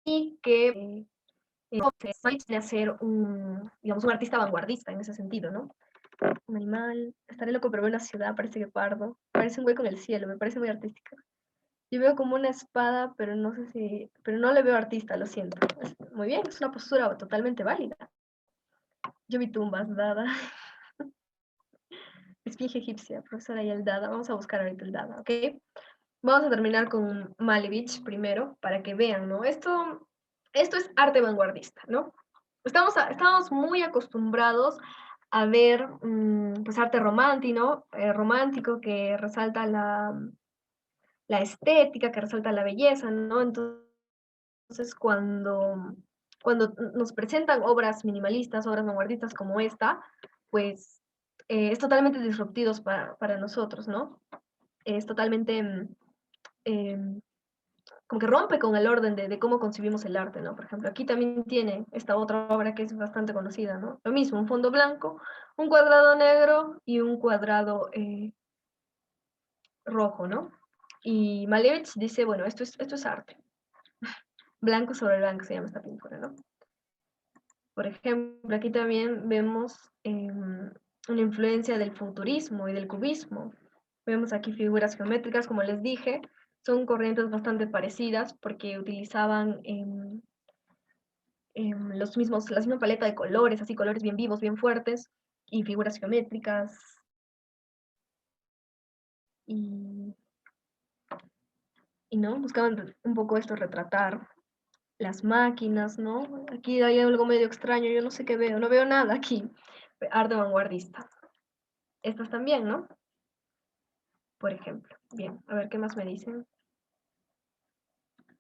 S1: y que a ser digamos, un artista vanguardista en ese sentido, ¿no? Un animal, estaré loco, pero veo una ciudad, parece que pardo, parece un hueco en el cielo, me parece muy artística. Yo veo como una espada, pero no sé pero no le veo artista, lo siento. Muy bien, es una postura totalmente válida. Yo vi tumbas, Dada. Esfinge egipcia, profesora y el Dada. Vamos a buscar ahorita el Dada, ¿ok? Vamos a terminar con Malevich primero, para que vean, ¿no? Esto es arte vanguardista, ¿no? Estamos muy acostumbrados a ver pues arte romántico que resalta la estética, que resalta la belleza, ¿no? Entonces, cuando nos presentan obras minimalistas, obras vanguardistas como esta, pues es totalmente disruptivos para nosotros, ¿no? Es totalmente como que rompe con el orden de cómo concibimos el arte, ¿no? Por ejemplo, aquí también tiene esta otra obra que es bastante conocida, ¿no? Lo mismo, un fondo blanco, un cuadrado negro y un cuadrado rojo, ¿no? Y Malevich dice, bueno, esto es arte. Blanco sobre blanco se llama esta pintura, ¿no? Por ejemplo, aquí también vemos una influencia del futurismo y del cubismo. Vemos aquí figuras geométricas, como les dije, son corrientes bastante parecidas porque utilizaban la misma paleta de colores, así colores bien vivos, bien fuertes, y figuras geométricas, y, y no, buscaban un poco esto, retratar las máquinas, ¿no? Aquí hay algo medio extraño, yo no sé qué veo, no veo nada aquí. Arte vanguardista. Estas también, ¿no? Por ejemplo. Bien, a ver qué más me dicen.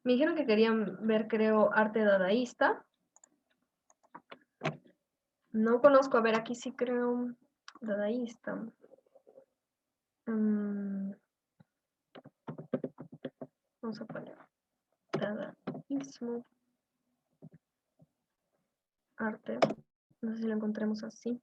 S1: Me dijeron que querían ver, creo, arte dadaísta. No conozco, a ver, aquí sí creo dadaísta. Vamos a poner dadaísmo, arte. No sé si lo encontremos así.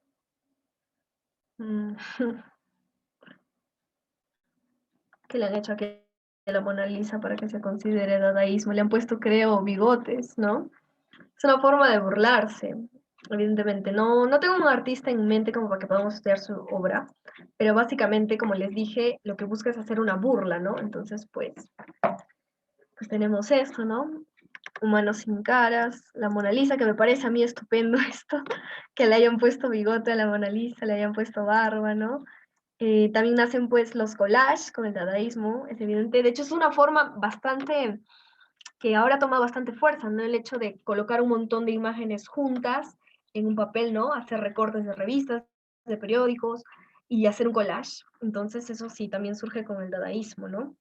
S1: ¿Qué le han hecho aquí a la Mona Lisa para que se considere dadaísmo? Le han puesto, creo, bigotes, ¿no? Es una forma de burlarse. evidentemente. No tengo un artista en mente como para que podamos estudiar su obra, pero básicamente, como les dije, lo que busca es hacer una burla, ¿no? Entonces, pues tenemos esto, ¿no? Humanos sin caras, la Mona Lisa, que me parece a mí estupendo esto, que le hayan puesto bigote a la Mona Lisa, le hayan puesto barba, ¿no? También nacen pues los collages con el dadaísmo, es evidente. De hecho, es una forma bastante, que ahora toma bastante fuerza, ¿no? El hecho de colocar un montón de imágenes juntas en un papel, ¿no? Hacer recortes de revistas, de periódicos y hacer un collage. Entonces, eso sí, también surge con el dadaísmo, ¿no?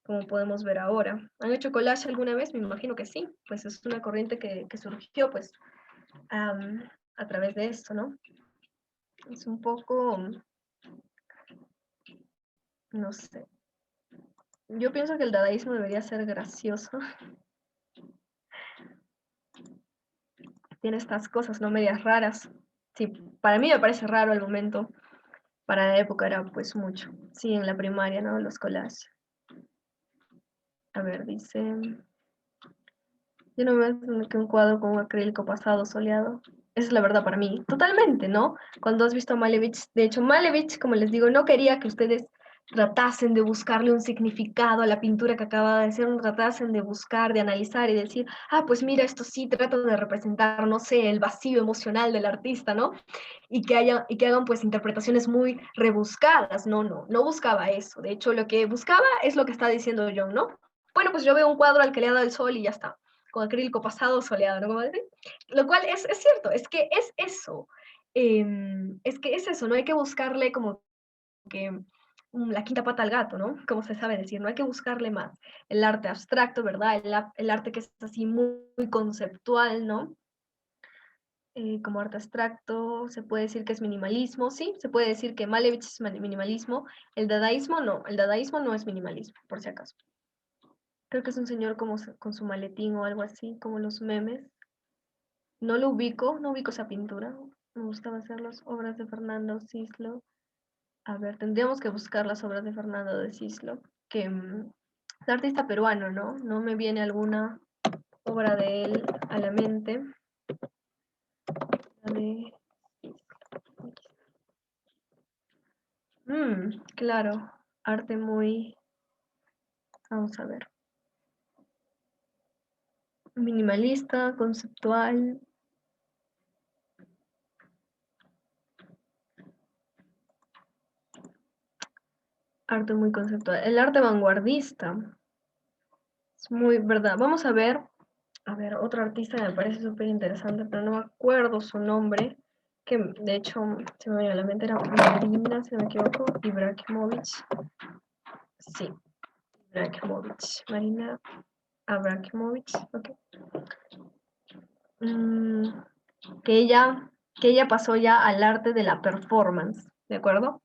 S1: Como podemos ver ahora. ¿Han hecho collage alguna vez? Me imagino que sí, pues es una corriente que surgió pues a través de esto, ¿no? Es un poco, no sé, yo pienso que el dadaísmo debería ser gracioso. Tiene estas cosas, ¿no? Medias raras. Sí, para mí me parece raro el momento, para la época era pues mucho. Sí, en la primaria, ¿no? Los collages. A ver, dice, yo no veo que un cuadro con un acrílico pasado soleado. Esa es la verdad para mí. Totalmente, ¿no? Cuando has visto a Malevich, de hecho, Malevich, como les digo, no quería que ustedes tratasen de buscarle un significado a la pintura que acaba de hacer, tratasen de buscar, de analizar y decir, ah, pues mira, esto sí trata de representar, no sé, el vacío emocional del artista, ¿no? Y que hagan pues interpretaciones muy rebuscadas. No buscaba eso. De hecho, lo que buscaba es lo que está diciendo John, ¿no? Bueno, pues yo veo un cuadro al que le ha dado el sol y ya está con acrílico pasado soleado, ¿no? Como decir, lo cual es cierto, es que es eso. Es que es eso, no hay que buscarle como que la quinta pata al gato, ¿no? Como se sabe decir, no hay que buscarle más. El arte abstracto, ¿verdad? El arte que es así muy, muy conceptual, ¿no? Como arte abstracto, se puede decir que es minimalismo, sí, se puede decir que Malevich es minimalismo, el dadaísmo no es minimalismo, por si acaso. Creo que es un señor como con su maletín o algo así, como los memes. No ubico esa pintura. Me gustaba hacer las obras de Fernando Cislo. A ver, tendríamos que buscar las obras de Fernando de Cislo, que es artista peruano, ¿no? No me viene alguna obra de él a la mente. De... claro, arte muy, vamos a ver, minimalista, conceptual, arte muy conceptual. El arte vanguardista, es muy verdad. Vamos a ver, otro artista que me parece súper interesante, pero no me acuerdo su nombre, que de hecho se me viene a la mente, era Marina, si no me equivoco, Ibrahimovic. Sí, Ibrahimovic. Marina Abramovich, ok. Mm, que ella, que ella pasó ya al arte de la performance, ¿de acuerdo?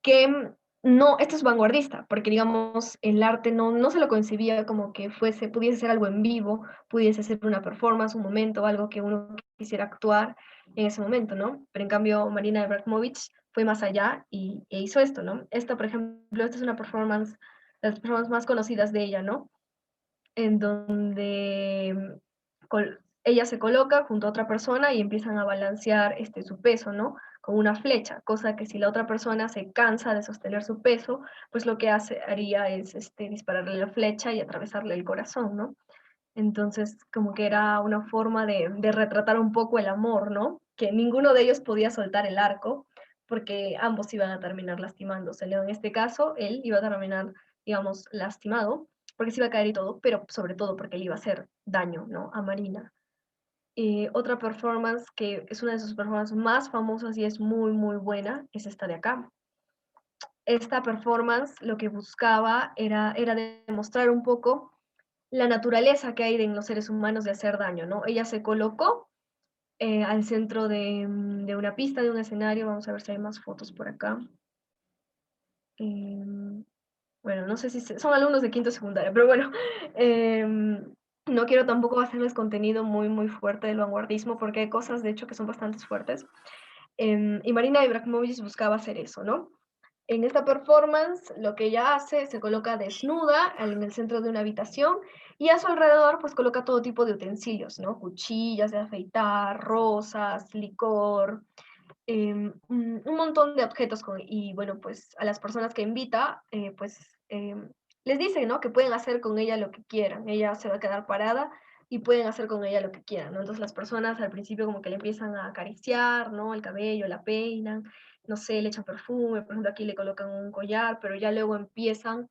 S1: Que no, esto es vanguardista, porque digamos, el arte no se lo concebía como que pudiese ser algo en vivo, pudiese ser una performance, un momento, algo que uno quisiera actuar en ese momento, ¿no? Pero en cambio, Marina Abramovic fue más allá e hizo esto, ¿no? Esta, por ejemplo, esta es una performance, las performances más conocidas de ella, ¿no? En donde ella se coloca junto a otra persona y empiezan a balancear su peso, ¿no? Con una flecha, cosa que si la otra persona se cansa de sostener su peso, pues lo que haría es dispararle la flecha y atravesarle el corazón, ¿no? Entonces, como que era una forma de retratar un poco el amor, ¿no? Que ninguno de ellos podía soltar el arco, porque ambos iban a terminar lastimándose. En este caso, él iba a terminar, digamos, lastimado, porque se iba a caer y todo, pero sobre todo porque le iba a hacer daño, ¿no? A Marina. Otra performance que es una de sus performances más famosas y es muy, muy buena, es esta de acá. Esta performance lo que buscaba era demostrar un poco la naturaleza que hay en los seres humanos de hacer daño, ¿no? Ella se colocó al centro de una pista, de un escenario, vamos a ver si hay más fotos por acá. Bueno, no sé si son alumnos de quinto secundaria, pero bueno, no quiero tampoco hacerles contenido muy, muy fuerte del vanguardismo, porque hay cosas, de hecho, que son bastante fuertes. Y Marina Ibrahimovic buscaba hacer eso, ¿no? En esta performance, lo que ella hace, se coloca desnuda en el centro de una habitación y a su alrededor, pues coloca todo tipo de utensilios, ¿no? Cuchillas de afeitar, rosas, licor, un montón de objetos y bueno, pues a las personas que invita, pues les dice, ¿no? Que pueden hacer con ella lo que quieran. Ella se va a quedar parada y pueden hacer con ella lo que quieran, ¿no? Entonces las personas al principio como que le empiezan a acariciar, ¿no? El cabello, la peinan, no sé, le echan perfume, por ejemplo aquí le colocan un collar, pero ya luego empiezan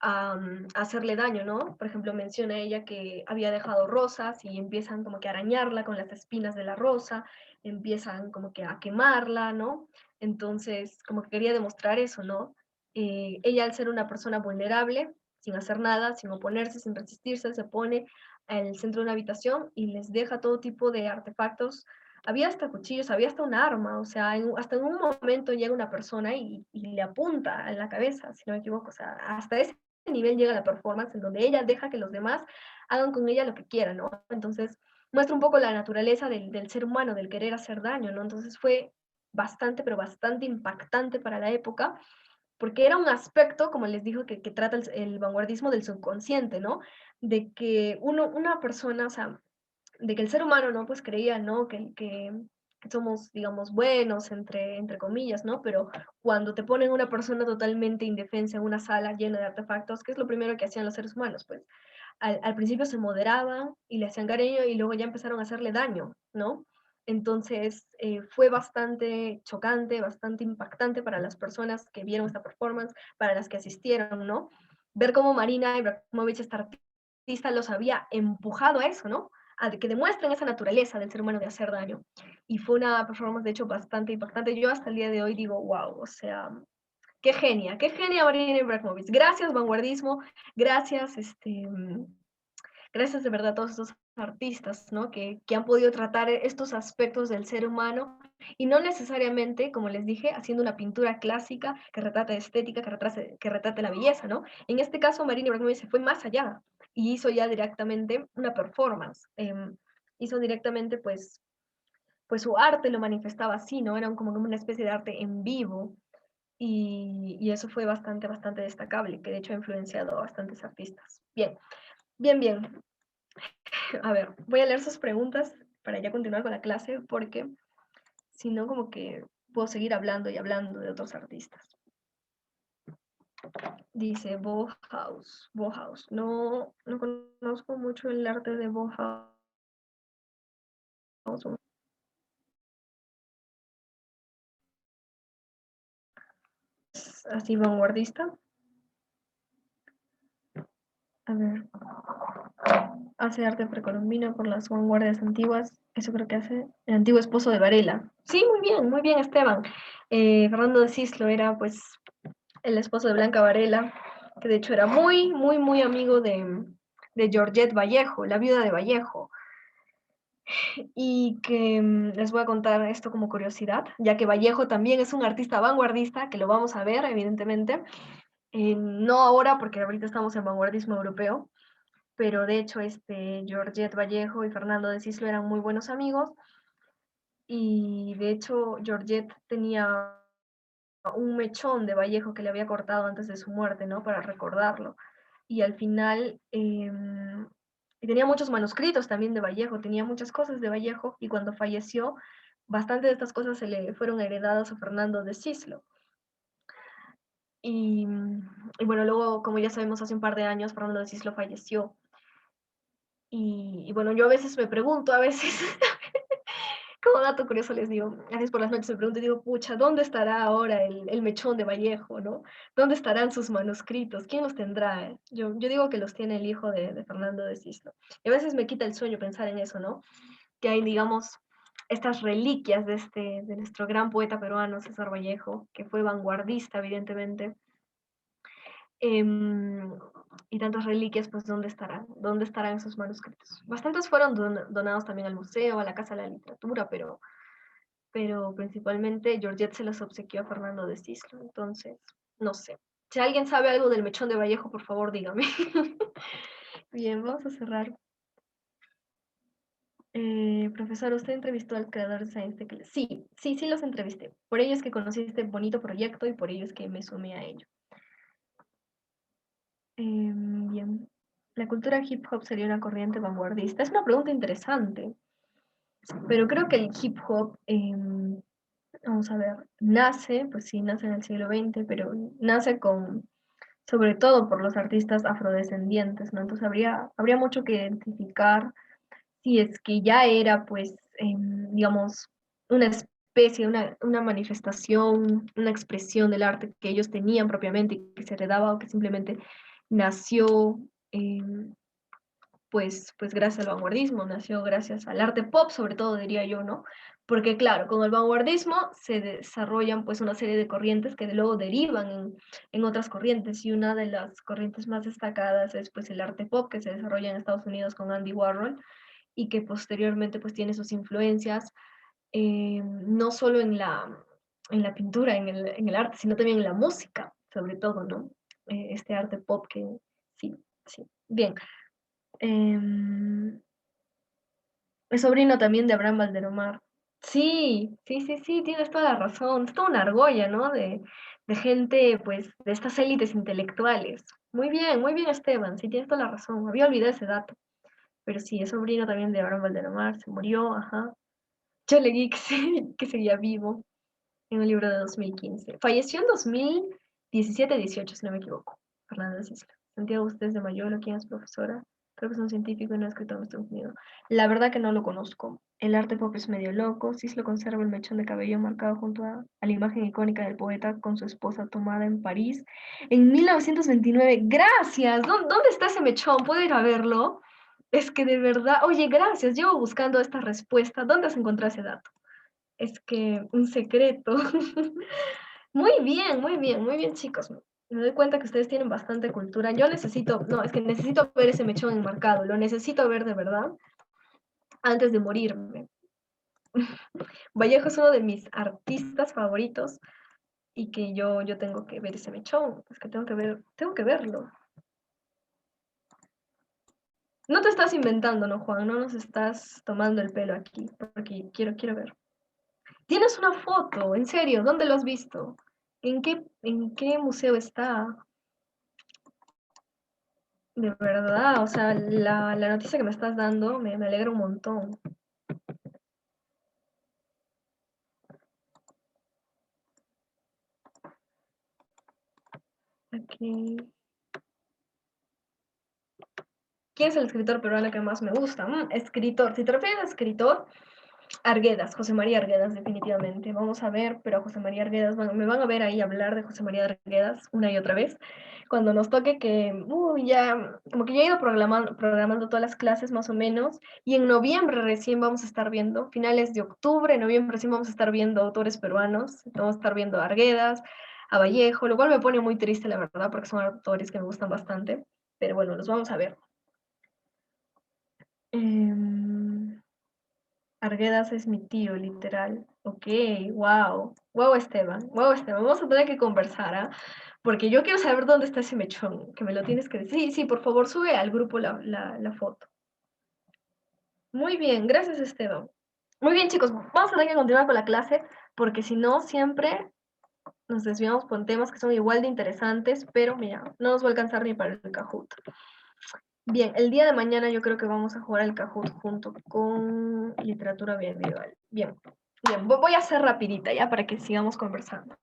S1: a hacerle daño, ¿no? Por ejemplo, menciona ella que había dejado rosas y empiezan como que a arañarla con las espinas de la rosa, empiezan como que a quemarla, ¿no? Entonces, como que quería demostrar eso, ¿no? Ella al ser una persona vulnerable, sin hacer nada, sin oponerse, sin resistirse, se pone al centro de una habitación y les deja todo tipo de artefactos. Había hasta cuchillos, había hasta un arma, o sea, hasta en un momento llega una persona y le apunta en la cabeza, si no me equivoco, o sea, hasta ese nivel llega la performance en donde ella deja que los demás hagan con ella lo que quieran, ¿no? Entonces muestra un poco la naturaleza del ser humano, del querer hacer daño, ¿no? Entonces fue bastante, pero bastante impactante para la época, porque era un aspecto, como les digo, que trata el vanguardismo del subconsciente, ¿no? De que una persona, o sea, de que el ser humano, ¿no? Pues creía, ¿no? Que somos, digamos, buenos, entre comillas, ¿no? Pero cuando te ponen una persona totalmente indefensa en una sala llena de artefactos, ¿qué es lo primero que hacían los seres humanos? Pues al principio se moderaban y le hacían cariño y luego ya empezaron a hacerle daño, ¿no? Entonces fue bastante chocante, bastante impactante para las personas que vieron esta performance, para las que asistieron, ¿no? Ver cómo Marina Ibrahimovic, esta artista, los había empujado a eso, ¿no? A que demuestren esa naturaleza del ser humano de hacer daño. Y fue una performance, de hecho, bastante impactante. Yo hasta el día de hoy digo, wow, o sea, qué genia Marina Ibrahimovic. Gracias, vanguardismo, gracias, gracias de verdad a todos estos artistas, ¿no? Que han podido tratar estos aspectos del ser humano y no necesariamente, como les dije, haciendo una pintura clásica que retrate estética, que retrate la belleza, ¿no? En este caso, Marina Ibrahimovic se fue más allá y hizo ya directamente una performance. Hizo directamente, pues su arte lo manifestaba así, ¿no? Era como una especie de arte en vivo y eso fue bastante, bastante destacable, que de hecho ha influenciado a bastantes artistas. Bien, bien, bien. A ver, voy a leer sus preguntas para ya continuar con la clase, porque si no, como que puedo seguir hablando y hablando de otros artistas. Dice Bauhaus. Bauhaus. No, no conozco mucho el arte de Bauhaus. ¿Es así vanguardista? A ver. Hace arte precolombino por las vanguardias antiguas. Eso creo que hace el antiguo esposo de Varela. Sí, muy bien, Esteban. Fernando de Cislo era pues el esposo de Blanca Varela, que de hecho era muy amigo de Georgette Vallejo, la viuda de Vallejo. Y que les voy a contar esto como curiosidad, ya que Vallejo también es un artista vanguardista, que lo vamos a ver, evidentemente. No ahora, porque ahorita estamos en vanguardismo europeo, pero de hecho Georgette Vallejo y Fernando de Cislo eran muy buenos amigos, y de hecho Georgette tenía un mechón de Vallejo que le había cortado antes de su muerte, ¿no? Para recordarlo. Y al final, y tenía muchos manuscritos también de Vallejo, tenía muchas cosas de Vallejo, y cuando falleció, bastante de estas cosas se le fueron heredadas a Fernando de Cislo. Y bueno, luego, como ya sabemos, hace un par de años Fernando de Cislo falleció. Y bueno, yo a veces me pregunto, a veces, como dato curioso les digo, a veces por las noches me pregunto y digo, pucha, ¿dónde estará ahora el mechón de Vallejo, no? ¿Dónde estarán sus manuscritos? ¿Quién los tendrá? Yo digo que los tiene el hijo de Fernando de Cislo. Y a veces me quita el sueño pensar en eso, ¿no? Que hay, digamos, estas reliquias de nuestro gran poeta peruano, César Vallejo, que fue vanguardista, evidentemente, y tantas reliquias, pues ¿dónde estarán? ¿Dónde estarán esos manuscritos? Bastantes fueron donados también al museo, a la Casa de la Literatura, pero principalmente Georgette se los obsequió a Fernando de Cislo, entonces, no sé. Si alguien sabe algo del mechón de Vallejo, por favor, dígame. Bien, vamos a cerrar. Profesor, ¿usted entrevistó al creador de Science Tech? Sí, sí, sí los entrevisté. Por ello es que conocí este bonito proyecto y por ello es que me sumé a ello. Bien. ¿La cultura hip hop sería una corriente vanguardista? Es una pregunta interesante, pero creo que el hip hop, vamos a ver, nace, pues sí, nace en el siglo XX, pero nace sobre todo por los artistas afrodescendientes, ¿no? Entonces habría mucho que identificar si es que ya era, pues, digamos, una especie, una manifestación, una expresión del arte que ellos tenían propiamente y que se heredaba o que simplemente nació, pues gracias al vanguardismo, nació gracias al arte pop, sobre todo diría yo, ¿no? Porque claro, con el vanguardismo se desarrollan pues una serie de corrientes que luego derivan en otras corrientes y una de las corrientes más destacadas es pues el arte pop que se desarrolla en Estados Unidos con Andy Warhol y que posteriormente pues tiene sus influencias no solo en la pintura, en el arte, sino también en la música, sobre todo, ¿no? Este arte pop que sí, sí. Bien. Em, es sobrino también de Abraham Valderomar. Sí, sí, sí, sí, tienes toda la razón. Es toda una argolla, ¿no? De gente, pues, de estas élites intelectuales. Muy bien, Esteban, sí, tienes toda la razón. Había olvidado ese dato. Pero sí, es sobrino también de Abraham Valderomar, se murió, ajá. Yo leí que, que seguía vivo en un libro de 2015. Falleció en 2017-18, si no me equivoco. Fernández Isla. Santiago Usted de Mayolo, quien es profesora. Creo que es un científico y no escritor en Estados Unidos. La verdad que no lo conozco. El arte pop es medio loco. Sí se lo conserva el mechón de cabello marcado junto a la imagen icónica del poeta con su esposa tomada en París en 1929. ¡Gracias! ¿Dónde está ese mechón? ¿Puedo ir a verlo? Es que de verdad, oye, gracias. Llevo buscando esta respuesta. ¿Dónde has encontrado ese dato? Es que un secreto. Muy bien, muy bien, muy bien, chicos. Me doy cuenta que ustedes tienen bastante cultura. Yo necesito, no, es que necesito ver ese mechón enmarcado. Lo necesito ver de verdad antes de morirme. Vallejo es uno de mis artistas favoritos y que yo tengo que ver ese mechón. Es que tengo que verlo. No te estás inventando, ¿no, Juan? No nos estás tomando el pelo aquí, porque quiero ver. Tienes una foto, en serio, ¿dónde lo has visto? ¿En qué museo está? De verdad, o sea, la noticia que me estás dando me alegra un montón. Aquí. ¿Quién es el escritor peruano que más me gusta? Escritor, si te refieres a escritor, Arguedas, José María Arguedas, definitivamente. Vamos a ver, pero José María Arguedas, me van a ver ahí hablar de José María Arguedas una y otra vez. Cuando nos toque que, ya, como que ya he ido programando todas las clases más o menos, y en noviembre recién vamos a estar viendo, finales de octubre, noviembre recién vamos a estar viendo autores peruanos, vamos a estar viendo a Arguedas, a Vallejo, lo cual me pone muy triste, la verdad, porque son autores que me gustan bastante, pero bueno, los vamos a ver. Eh, Arguedas es mi tío, literal. Ok, wow. Wow, Esteban. Wow, Esteban. Vamos a tener que conversar, ¿ah? Porque yo quiero saber dónde está ese mechón, que me lo tienes que decir. Sí, sí, por favor, sube al grupo la foto. Muy bien, gracias, Esteban. Muy bien, chicos, vamos a tener que continuar con la clase, porque si no, siempre nos desviamos con temas que son igual de interesantes, pero mira, no nos va a alcanzar ni para el Kahoot. Bien, el día de mañana yo creo que vamos a jugar al Kahoot junto con literatura medieval. Bien, bien, voy a hacer rapidita ya para que sigamos conversando.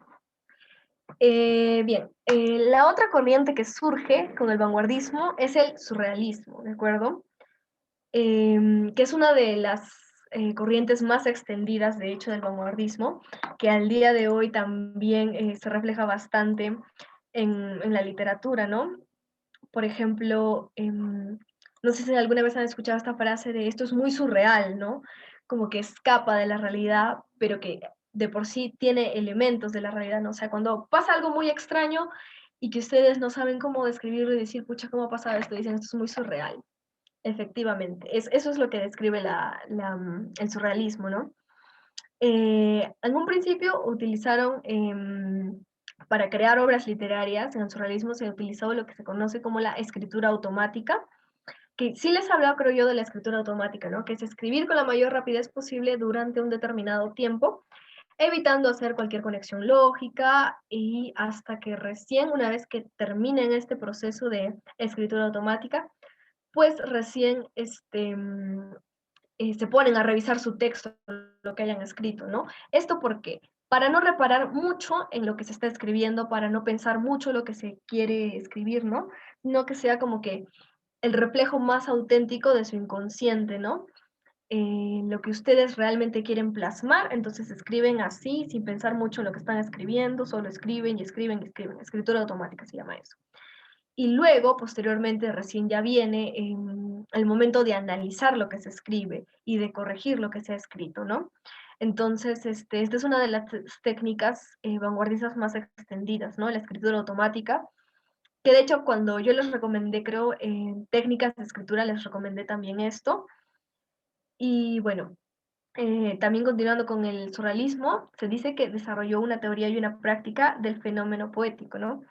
S1: Bien, la otra corriente que surge con el vanguardismo es el surrealismo, ¿de acuerdo? Que es una de las corrientes más extendidas, de hecho, del vanguardismo, que al día de hoy también se refleja bastante en la literatura, ¿no? Por ejemplo, no sé si alguna vez han escuchado esta frase de esto es muy surreal, ¿no? Como que escapa de la realidad, pero que de por sí tiene elementos de la realidad, ¿no? O sea, cuando pasa algo muy extraño y que ustedes no saben cómo describirlo y decir, pucha, ¿cómo ha pasado esto? Dicen, esto es muy surreal. Efectivamente, eso es lo que describe el surrealismo, ¿no? En un principio utilizaron, para crear obras literarias, en el surrealismo se utilizó lo que se conoce como la escritura automática, que sí les he hablado, creo yo, de la escritura automática, ¿no? Que es escribir con la mayor rapidez posible durante un determinado tiempo, evitando hacer cualquier conexión lógica y hasta que recién, una vez que terminen este proceso de escritura automática, pues recién se ponen a revisar su texto, lo que hayan escrito, ¿no? ¿Esto por qué? Para no reparar mucho en lo que se está escribiendo, para no pensar mucho lo que se quiere escribir, ¿no? No que sea como que el reflejo más auténtico de su inconsciente, ¿no? Lo que ustedes realmente quieren plasmar, entonces escriben así, sin pensar mucho en lo que están escribiendo, solo escriben y escriben y escriben. Escritura automática se llama eso. Y luego, posteriormente, recién ya viene el momento de analizar lo que se escribe y de corregir lo que se ha escrito, ¿no? Entonces, esta es una de las técnicas vanguardistas más extendidas, ¿no? La escritura automática, que de hecho cuando yo les recomendé, creo, técnicas de escritura, les recomendé también esto. Y bueno, también continuando con el surrealismo, se dice que desarrolló una teoría y una práctica del fenómeno poético, ¿no?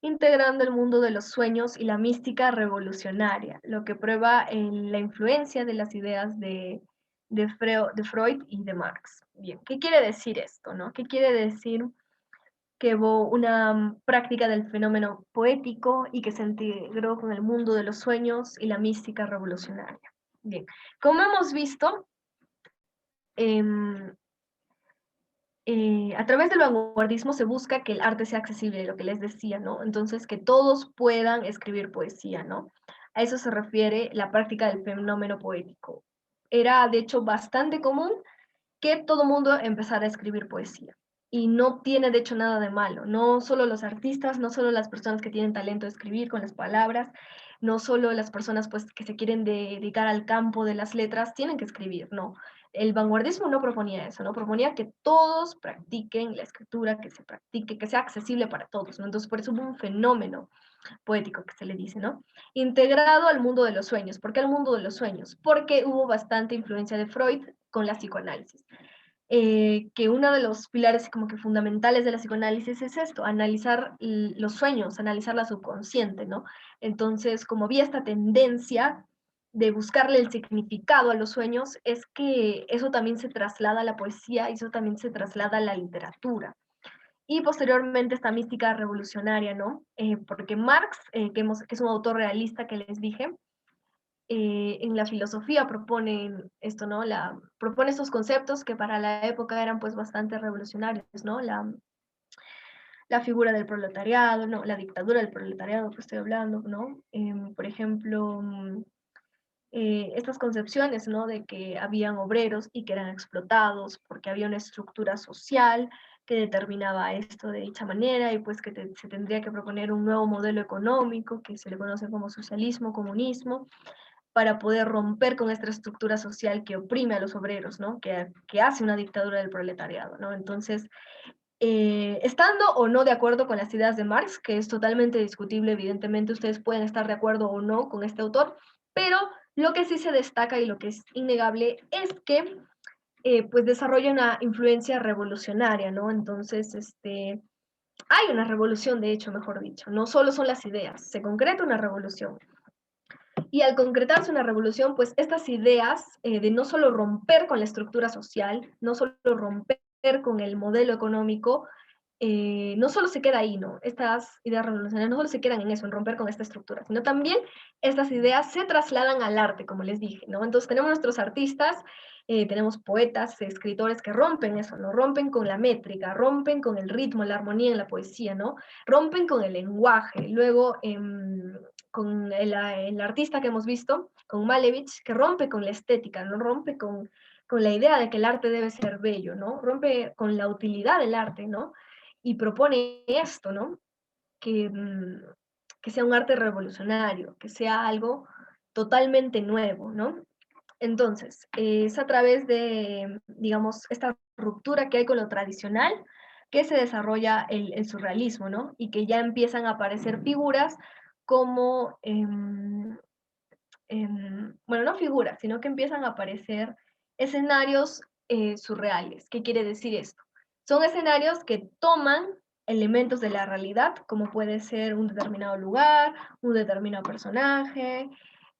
S1: Integrando el mundo de los sueños y la mística revolucionaria, lo que prueba en la influencia de las ideas de Freud y de Marx. Bien, ¿qué quiere decir esto, no? ¿Qué quiere decir que hubo una práctica del fenómeno poético y que se integró con el mundo de los sueños y la mística revolucionaria? Bien, como hemos visto, em, a través del vanguardismo se busca que el arte sea accesible, lo que les decía, ¿no? Entonces, que todos puedan escribir poesía, ¿no? A eso se refiere la práctica del fenómeno poético. Era, de hecho, bastante común que todo mundo empezara a escribir poesía. Y no tiene, de hecho, nada de malo. No solo los artistas, no solo las personas que tienen talento de escribir con las palabras, no solo las personas pues, que se quieren dedicar al campo de las letras tienen que escribir, no. El vanguardismo no proponía eso, ¿no? Proponía que todos practiquen la escritura, que se practique, que sea accesible para todos, ¿no? Entonces, por eso hubo un fenómeno poético que se le dice, ¿no? Integrado al mundo de los sueños. ¿Por qué al mundo de los sueños? Porque hubo bastante influencia de Freud con la psicoanálisis. Que uno de los pilares como que fundamentales de la psicoanálisis es esto, analizar los sueños, analizar la subconsciente, ¿no? Entonces, como había esta tendencia de buscarle el significado a los sueños, es que eso también se traslada a la poesía y eso también se traslada a la literatura. Y posteriormente esta mística revolucionaria, ¿no? Porque Marx, que es un autor realista que les dije, en la filosofía propone esto, ¿no? Propone estos conceptos que para la época eran pues bastante revolucionarios, ¿no? La figura del proletariado, ¿no? La dictadura del proletariado que estoy hablando, ¿no? Por ejemplo, estas concepciones, ¿no? De que habían obreros y que eran explotados porque había una estructura social que determinaba esto de dicha manera y pues que se tendría que proponer un nuevo modelo económico que se le conoce como socialismo, comunismo, para poder romper con esta estructura social que oprime a los obreros, ¿no? Que hace una dictadura del proletariado, ¿no? Entonces, estando o no de acuerdo con las ideas de Marx, que es totalmente discutible, evidentemente ustedes pueden estar de acuerdo o no con este autor, pero lo que sí se destaca y lo que es innegable es que pues desarrolla una influencia revolucionaria, ¿no? Entonces, hay una revolución, de hecho, mejor dicho, no solo son las ideas, se concreta una revolución. Y al concretarse una revolución, pues estas ideas de no solo romper con la estructura social, no solo romper con el modelo económico, no solo se queda ahí, ¿no? Estas ideas revolucionarias no solo se quedan en eso, en romper con esta estructura, sino también estas ideas se trasladan al arte, como les dije, ¿no? Entonces tenemos nuestros artistas, tenemos poetas, escritores que rompen eso, ¿no? Rompen con la métrica, rompen con el ritmo, la armonía en la poesía, ¿no? Rompen con el lenguaje. Luego, con el artista que hemos visto, con Malevich, que rompe con la estética, no rompe con la idea de que el arte debe ser bello, ¿no? Rompe con la utilidad del arte, ¿no? Y propone esto, ¿no? Que, que sea un arte revolucionario, que sea algo totalmente nuevo, ¿no? Entonces, es a través de, digamos, esta ruptura que hay con lo tradicional que se desarrolla el surrealismo, ¿no? Y que ya empiezan a aparecer figuras como, bueno, no figuras, sino que empiezan a aparecer escenarios surreales. ¿Qué quiere decir esto? Son escenarios que toman elementos de la realidad, como puede ser un determinado lugar, un determinado personaje,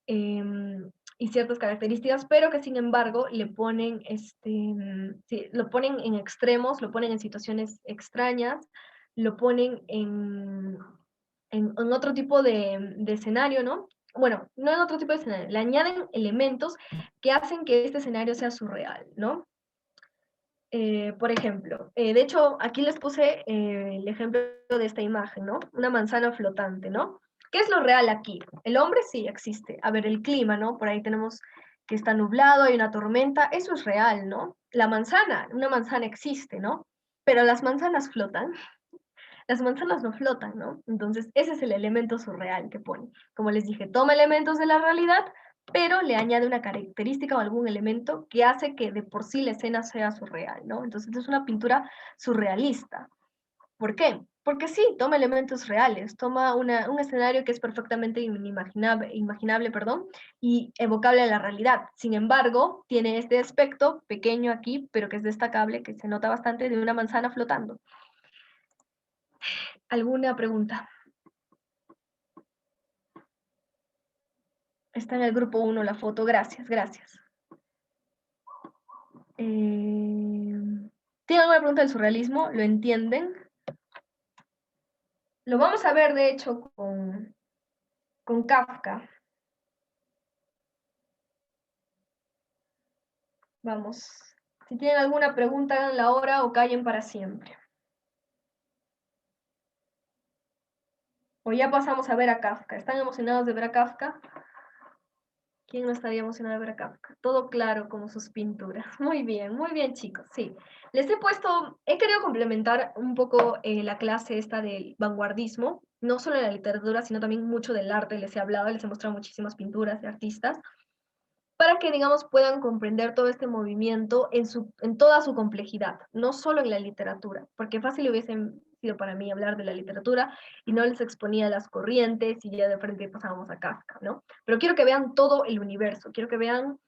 S1: y ciertas características, pero que sin embargo le ponen, sí, lo ponen en extremos, lo ponen en situaciones extrañas, lo ponen en otro tipo de escenario, ¿no? Bueno, no en otro tipo de escenario, le añaden elementos que hacen que este escenario sea surreal, ¿no? Por ejemplo, de hecho, aquí les puse el ejemplo de esta imagen, ¿no? Una manzana flotante, ¿no? ¿Qué es lo real aquí? El hombre sí existe. A ver, el clima, ¿no? Por ahí tenemos que está nublado, hay una tormenta, eso es real, ¿no? La manzana, una manzana existe, ¿no? Pero las manzanas flotan. Las manzanas no flotan, ¿no? Entonces, ese es el elemento surreal que pone. Como les dije, toma elementos de la realidad, pero le añade una característica o algún elemento que hace que de por sí la escena sea surreal, ¿no? Entonces, es una pintura surrealista. ¿Por qué? Porque sí, toma elementos reales, toma un escenario que es perfectamente imaginable, perdón, y evocable a la realidad. Sin embargo, tiene este aspecto pequeño aquí, pero que es destacable, que se nota bastante, de una manzana flotando. ¿Alguna pregunta? Está en el grupo 1 la foto, gracias, gracias. ¿Tienen alguna pregunta del surrealismo? ¿Lo entienden? Lo vamos a ver, de hecho, con Kafka. Vamos. Si tienen alguna pregunta, háganla ahora o callen para siempre. O ya pasamos a ver a Kafka. ¿Están emocionados de ver a Kafka? ¿Quién no estaría emocionado de ver a Kafka? Todo claro como sus pinturas. Muy bien chicos, sí. Les he puesto, he querido complementar un poco la clase esta del vanguardismo, no solo de la literatura, sino también mucho del arte. Les he hablado, les he mostrado muchísimas pinturas de artistas, para que, digamos, puedan comprender todo este movimiento en toda su complejidad, no solo en la literatura, porque fácil hubiesen sido para mí hablar de la literatura y no les exponía las corrientes y ya de frente pasábamos a Kafka, ¿no? Pero quiero que vean todo el universo, quiero que vean,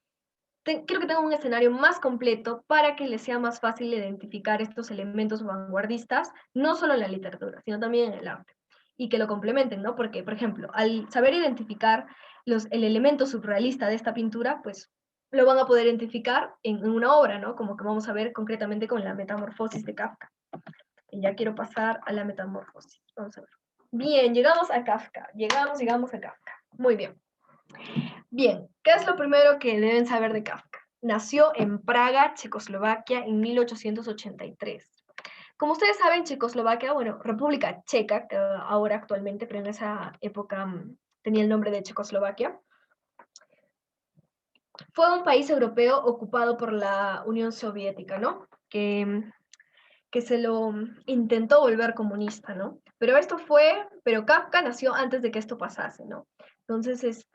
S1: quiero que tengan un escenario más completo para que les sea más fácil identificar estos elementos vanguardistas, no solo en la literatura, sino también en el arte, y que lo complementen, ¿no? Porque, por ejemplo, al saber identificar el elemento surrealista de esta pintura, pues lo van a poder identificar en una obra, ¿no? Como que vamos a ver concretamente con la Metamorfosis de Kafka. Y ya quiero pasar a la Metamorfosis. Vamos a ver. Bien, llegamos a Kafka. Llegamos a Kafka. Muy bien. Bien, ¿qué es lo primero que deben saber de Kafka? Nació en Praga, Checoslovaquia, en 1883. Como ustedes saben, Checoslovaquia, bueno, República Checa, que ahora actualmente, pero en esa época tenía el nombre de Checoslovaquia, fue un país europeo ocupado por la Unión Soviética, ¿no? Que se lo intentó volver comunista, ¿no? Pero Kafka nació antes de que esto pasase, ¿no? Entonces,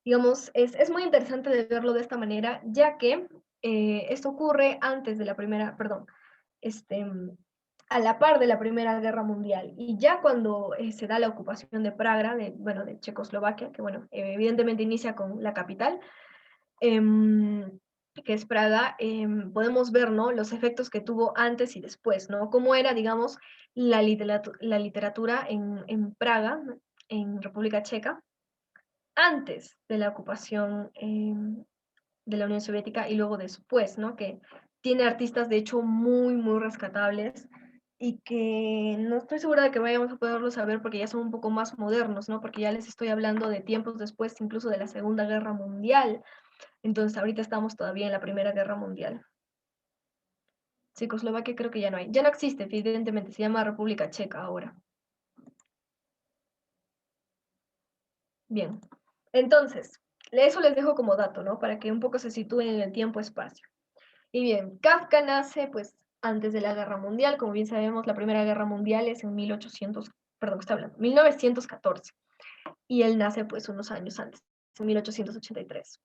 S1: digamos, es muy interesante de verlo de esta manera, ya que esto ocurre antes de la primera, perdón, este, a la par de la Primera Guerra Mundial. Y ya cuando se da la ocupación de Praga, bueno, de Checoslovaquia, que bueno, evidentemente inicia con la capital, que es Praga, podemos ver, ¿no? Los efectos que tuvo antes y después, ¿no? Cómo era, digamos, la literatura en Praga, en República Checa, antes de la ocupación de la Unión Soviética y luego después, ¿no? Que tiene artistas, de hecho, muy rescatables y que no estoy segura de que vayamos a poderlos saber porque ya son un poco más modernos, ¿no? Porque ya les estoy hablando de tiempos después, incluso de la Segunda Guerra Mundial. Entonces, ahorita estamos todavía en la Primera Guerra Mundial. Checoslovaquia creo que ya no hay. Ya no existe, evidentemente, se llama República Checa ahora. Bien. Entonces, eso les dejo como dato, ¿no? Para que un poco se sitúen en el tiempo-espacio. Y bien, Kafka nace pues antes de la Guerra Mundial, como bien sabemos, la Primera Guerra Mundial es en 1914, y él nace pues unos años antes, en 1883.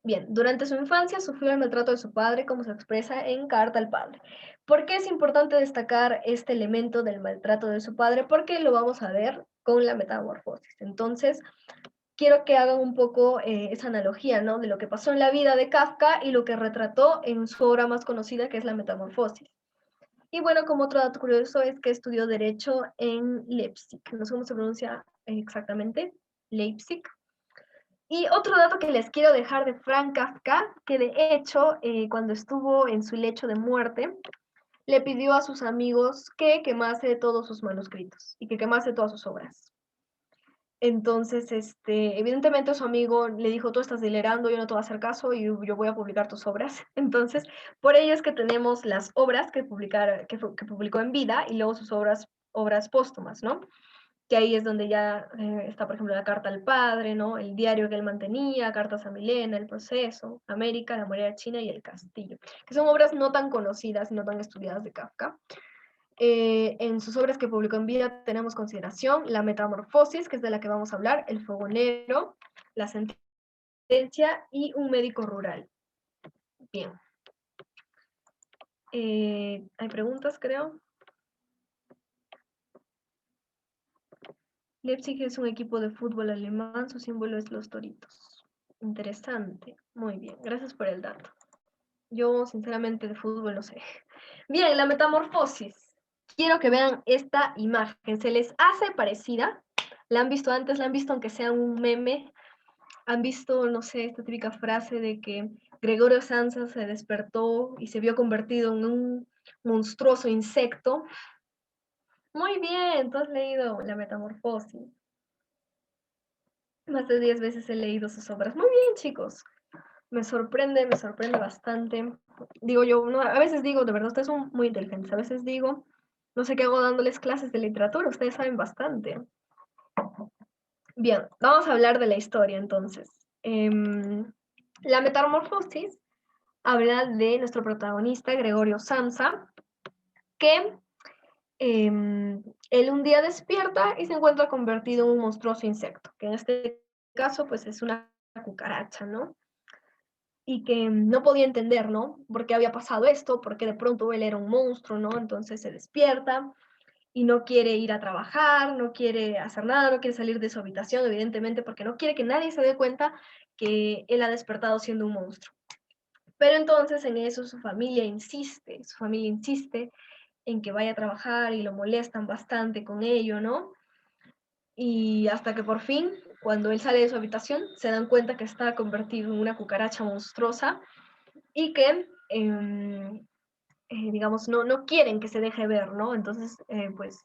S1: Bien, durante su infancia sufrió el maltrato de su padre, como se expresa en Carta al Padre. ¿Por qué es importante destacar este elemento del maltrato de su padre? Porque lo vamos a ver con la metamorfosis. Entonces, quiero que hagan un poco esa analogía, ¿no? De lo que pasó en la vida de Kafka y lo que retrató en su obra más conocida, que es La Metamorfosis. Y bueno, como otro dato curioso es que estudió Derecho en Leipzig. No sé cómo se pronuncia exactamente, Leipzig. Y otro dato que les quiero dejar de Franz Kafka, que de hecho, cuando estuvo en su lecho de muerte, le pidió a sus amigos que quemase todos sus manuscritos y que quemase todas sus obras. Entonces, evidentemente su amigo le dijo, tú estás delirando, yo no te voy a hacer caso y yo voy a publicar tus obras. Entonces, por ello es que tenemos las obras que publicó en vida y luego sus obras póstumas, ¿no? Que ahí es donde ya está, por ejemplo, la carta al padre, ¿no? El diario que él mantenía, cartas a Milena, el proceso, América, la muralla china y el castillo, que son obras no tan conocidas y no tan estudiadas de Kafka. En sus obras que publicó en vida tenemos Consideración, La Metamorfosis, que es de la que vamos a hablar, El Fogonero, La Sentencia y Un Médico Rural. Bien. ¿Hay preguntas, creo? Leipzig es un equipo de fútbol alemán, su símbolo es los toritos. Interesante, muy bien, gracias por el dato. Yo sinceramente de fútbol no sé. Bien, la metamorfosis. Quiero que vean esta imagen, ¿se les hace parecida? ¿La han visto antes? ¿La han visto aunque sea un meme? ¿Han visto, no sé, esta típica frase de que Gregorio Samsa se despertó y se vio convertido en un monstruoso insecto? Muy bien, tú has leído La Metamorfosis. Más de 10 veces he leído sus obras. Muy bien, chicos. Me sorprende bastante. Digo yo, no, a veces digo, de verdad, ustedes son muy inteligentes. A veces digo, no sé qué hago dándoles clases de literatura, ustedes saben bastante. Bien, vamos a hablar de la historia entonces. La Metamorfosis habla de nuestro protagonista, Gregorio Samsa, que él un día despierta y se encuentra convertido en un monstruoso insecto, que en este caso pues es una cucaracha, ¿no? Y que no podía entender, ¿no? ¿Por qué había pasado esto? Porque de pronto él era un monstruo, ¿no? Entonces se despierta y no quiere ir a trabajar, no quiere hacer nada, no quiere salir de su habitación, evidentemente, porque no quiere que nadie se dé cuenta que él ha despertado siendo un monstruo. Pero entonces en eso su familia insiste en que vaya a trabajar y lo molestan bastante con ello, ¿no? Y hasta que por fin, cuando él sale de su habitación, se dan cuenta que está convertido en una cucaracha monstruosa y que, digamos, no quieren que se deje ver, ¿no? Entonces, pues,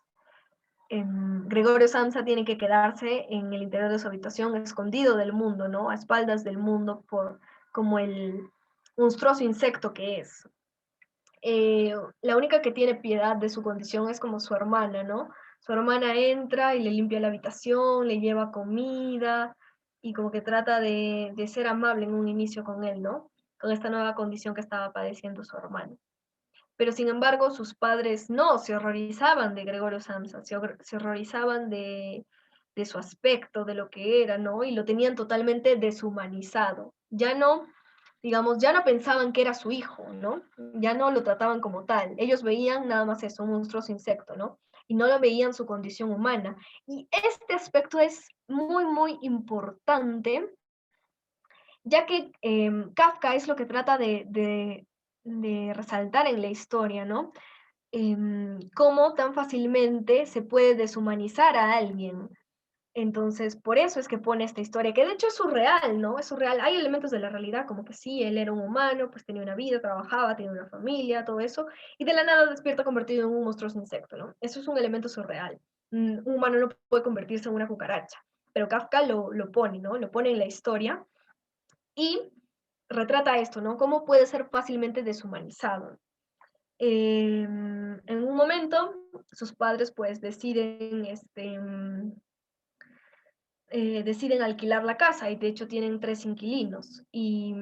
S1: Gregorio Samsa tiene que quedarse en el interior de su habitación, escondido del mundo, ¿no? A espaldas del mundo, como el monstruoso insecto que es. La única que tiene piedad de su condición es como su hermana, ¿no? Su hermana entra y le limpia la habitación, le lleva comida y como que trata de ser amable en un inicio con él, ¿no? Con esta nueva condición que estaba padeciendo su hermano. Pero sin embargo, sus padres no, se horrorizaban de Gregorio Samsa, se horrorizaban de su aspecto, de lo que era, ¿no? Y lo tenían totalmente deshumanizado. Ya no, digamos, ya no pensaban que era su hijo, ¿no? Ya no lo trataban como tal. Ellos veían nada más eso, un monstruoso insecto, ¿no? Y no lo veían su condición humana. Y este aspecto es muy, muy importante, ya que Kafka es lo que trata de resaltar en la historia, ¿no? Cómo tan fácilmente se puede deshumanizar a alguien. Entonces, por eso es que pone esta historia, que de hecho es surreal, ¿no? Es surreal. Hay elementos de la realidad, como que sí, él era un humano, pues tenía una vida, trabajaba, tenía una familia, todo eso, y de la nada despierta convertido en un monstruoso insecto, ¿no? Eso es un elemento surreal. Un humano no puede convertirse en una cucaracha, pero Kafka lo pone, ¿no? Lo pone en la historia y retrata esto, ¿no? Cómo puede ser fácilmente deshumanizado. En un momento, sus padres pues deciden alquilar la casa y de hecho tienen 3 inquilinos. Y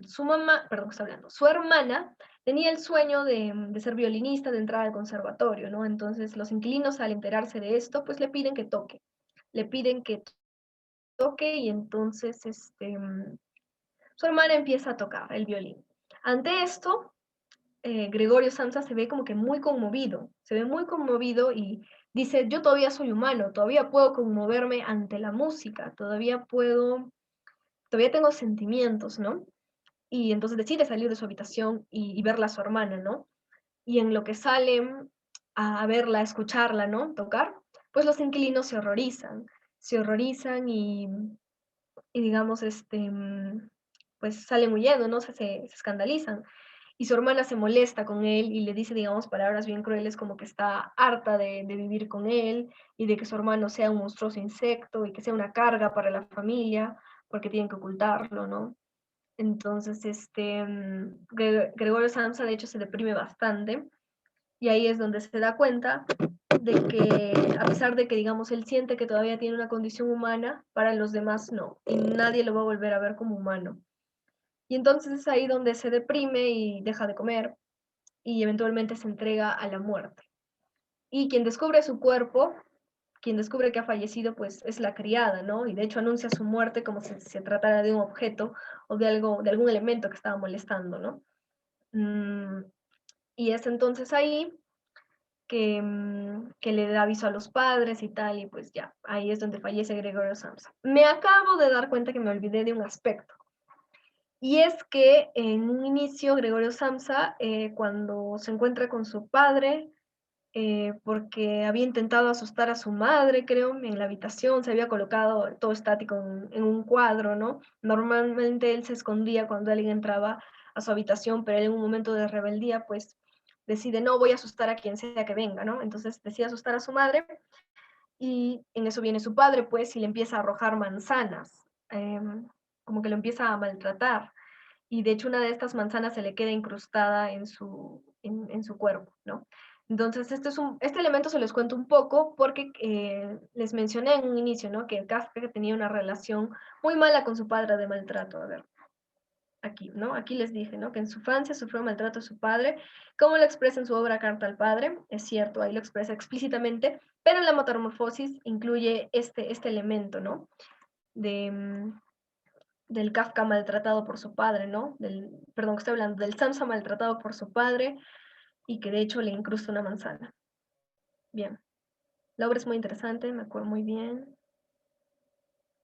S1: su mamá, perdón, está hablando, su hermana tenía el sueño de ser violinista, de entrar al conservatorio, ¿no? Entonces los inquilinos al enterarse de esto, pues le piden que toque, y entonces su hermana empieza a tocar el violín. Ante esto, Gregorio Samsa se ve como que muy conmovido, se ve muy conmovido y dice, yo todavía soy humano, todavía puedo conmoverme ante la música, todavía tengo sentimientos, ¿no? Y entonces decide salir de su habitación y verla a su hermana, ¿no? Y en lo que salen a verla, a escucharla, ¿no? Tocar, pues los inquilinos se horrorizan y y digamos, pues salen huyendo, ¿no? Se escandalizan. Y su hermana se molesta con él y le dice, digamos, palabras bien crueles como que está harta de vivir con él y de que su hermano sea un monstruoso insecto y que sea una carga para la familia porque tienen que ocultarlo, ¿no? Entonces, Gregorio Samsa de hecho se deprime bastante y ahí es donde se da cuenta de que a pesar de que, digamos, él siente que todavía tiene una condición humana, para los demás no, y nadie lo va a volver a ver como humano. Y entonces es ahí donde se deprime y deja de comer y eventualmente se entrega a la muerte. Y quien descubre su cuerpo, quien descubre que ha fallecido, pues es la criada, ¿no? Y de hecho anuncia su muerte como si se tratara de un objeto o de algo, de algún elemento que estaba molestando, ¿no? Y es entonces ahí que le da aviso a los padres y tal, y pues ya, ahí es donde fallece Gregorio Samsa. Me acabo de dar cuenta que me olvidé de un aspecto, y es que en un inicio Gregorio Samsa, cuando se encuentra con su padre, porque había intentado asustar a su madre, creo, en la habitación, se había colocado todo estático en un cuadro, ¿no? Normalmente él se escondía cuando alguien entraba a su habitación, pero él en un momento de rebeldía, pues decide, no, voy a asustar a quien sea que venga, ¿no? Entonces decide asustar a su madre y en eso viene su padre, pues, y le empieza a arrojar manzanas, como que lo empieza a maltratar. Y de hecho una de estas manzanas se le queda incrustada en su cuerpo, ¿no? Entonces, este elemento se los cuento un poco porque les mencioné en un inicio, ¿no? Que Kafka tenía una relación muy mala con su padre de maltrato. A ver, aquí, ¿no? Aquí les dije, ¿no? Que en su infancia sufrió maltrato de su padre, como lo expresa en su obra Carta al Padre, es cierto, ahí lo expresa explícitamente, pero en la Metamorfosis incluye este elemento, ¿no? De, del Kafka maltratado por su padre, ¿no? Perdón, estoy hablando del Samsa maltratado por su padre y que de hecho le incrusta una manzana. Bien, la obra es muy interesante, me acuerdo muy bien.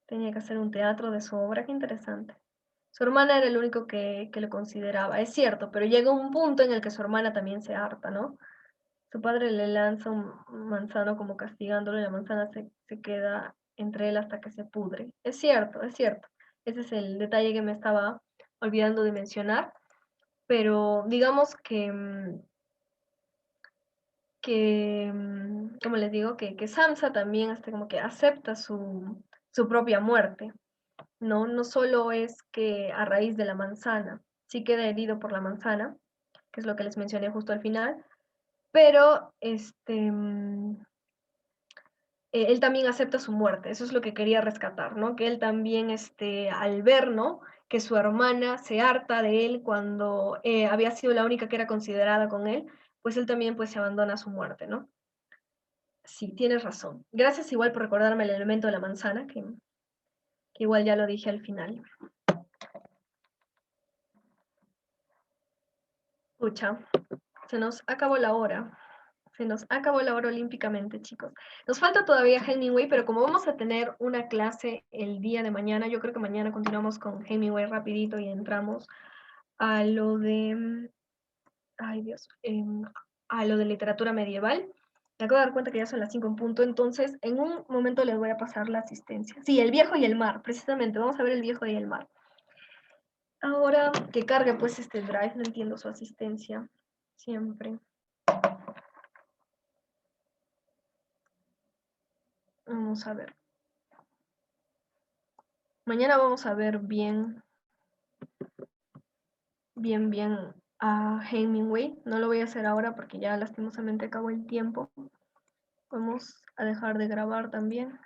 S1: Tenía que hacer un teatro de su obra, qué interesante. Su hermana era el único que lo consideraba, es cierto, pero llega un punto en el que su hermana también se harta, ¿no? Su padre le lanza un manzano como castigándolo y la manzana se queda entre él hasta que se pudre. Es cierto, es cierto. Ese es el detalle que me estaba olvidando de mencionar, pero digamos como les digo, que Samsa también como que acepta su propia muerte, ¿no? No solo es que a raíz de la manzana, sí queda herido por la manzana, que es lo que les mencioné justo al final, pero él también acepta su muerte, eso es lo que quería rescatar, ¿no? Que él también, al ver, ¿no? Que su hermana se harta de él cuando había sido la única que era considerada con él, pues él también pues se abandona a su muerte, ¿no? Sí, tienes razón. Gracias igual por recordarme el elemento de la manzana, que igual ya lo dije al final. Pucha, se nos acabó la hora. Se nos acabó la hora olímpicamente, chicos. Nos falta todavía Hemingway, pero como vamos a tener una clase el día de mañana, yo creo que mañana continuamos con Hemingway rapidito y entramos a lo de, ay Dios, a lo de literatura medieval. Me acabo de dar cuenta que ya son las 5 en punto, entonces en un momento les voy a pasar la asistencia. Sí, El viejo y el mar, precisamente, vamos a ver El viejo y el mar. Ahora que cargue pues este drive, no entiendo su asistencia, siempre. Vamos a ver. Mañana vamos a ver bien a Hemingway. No lo voy a hacer ahora porque ya lastimosamente acabó el tiempo. Vamos a dejar de grabar también.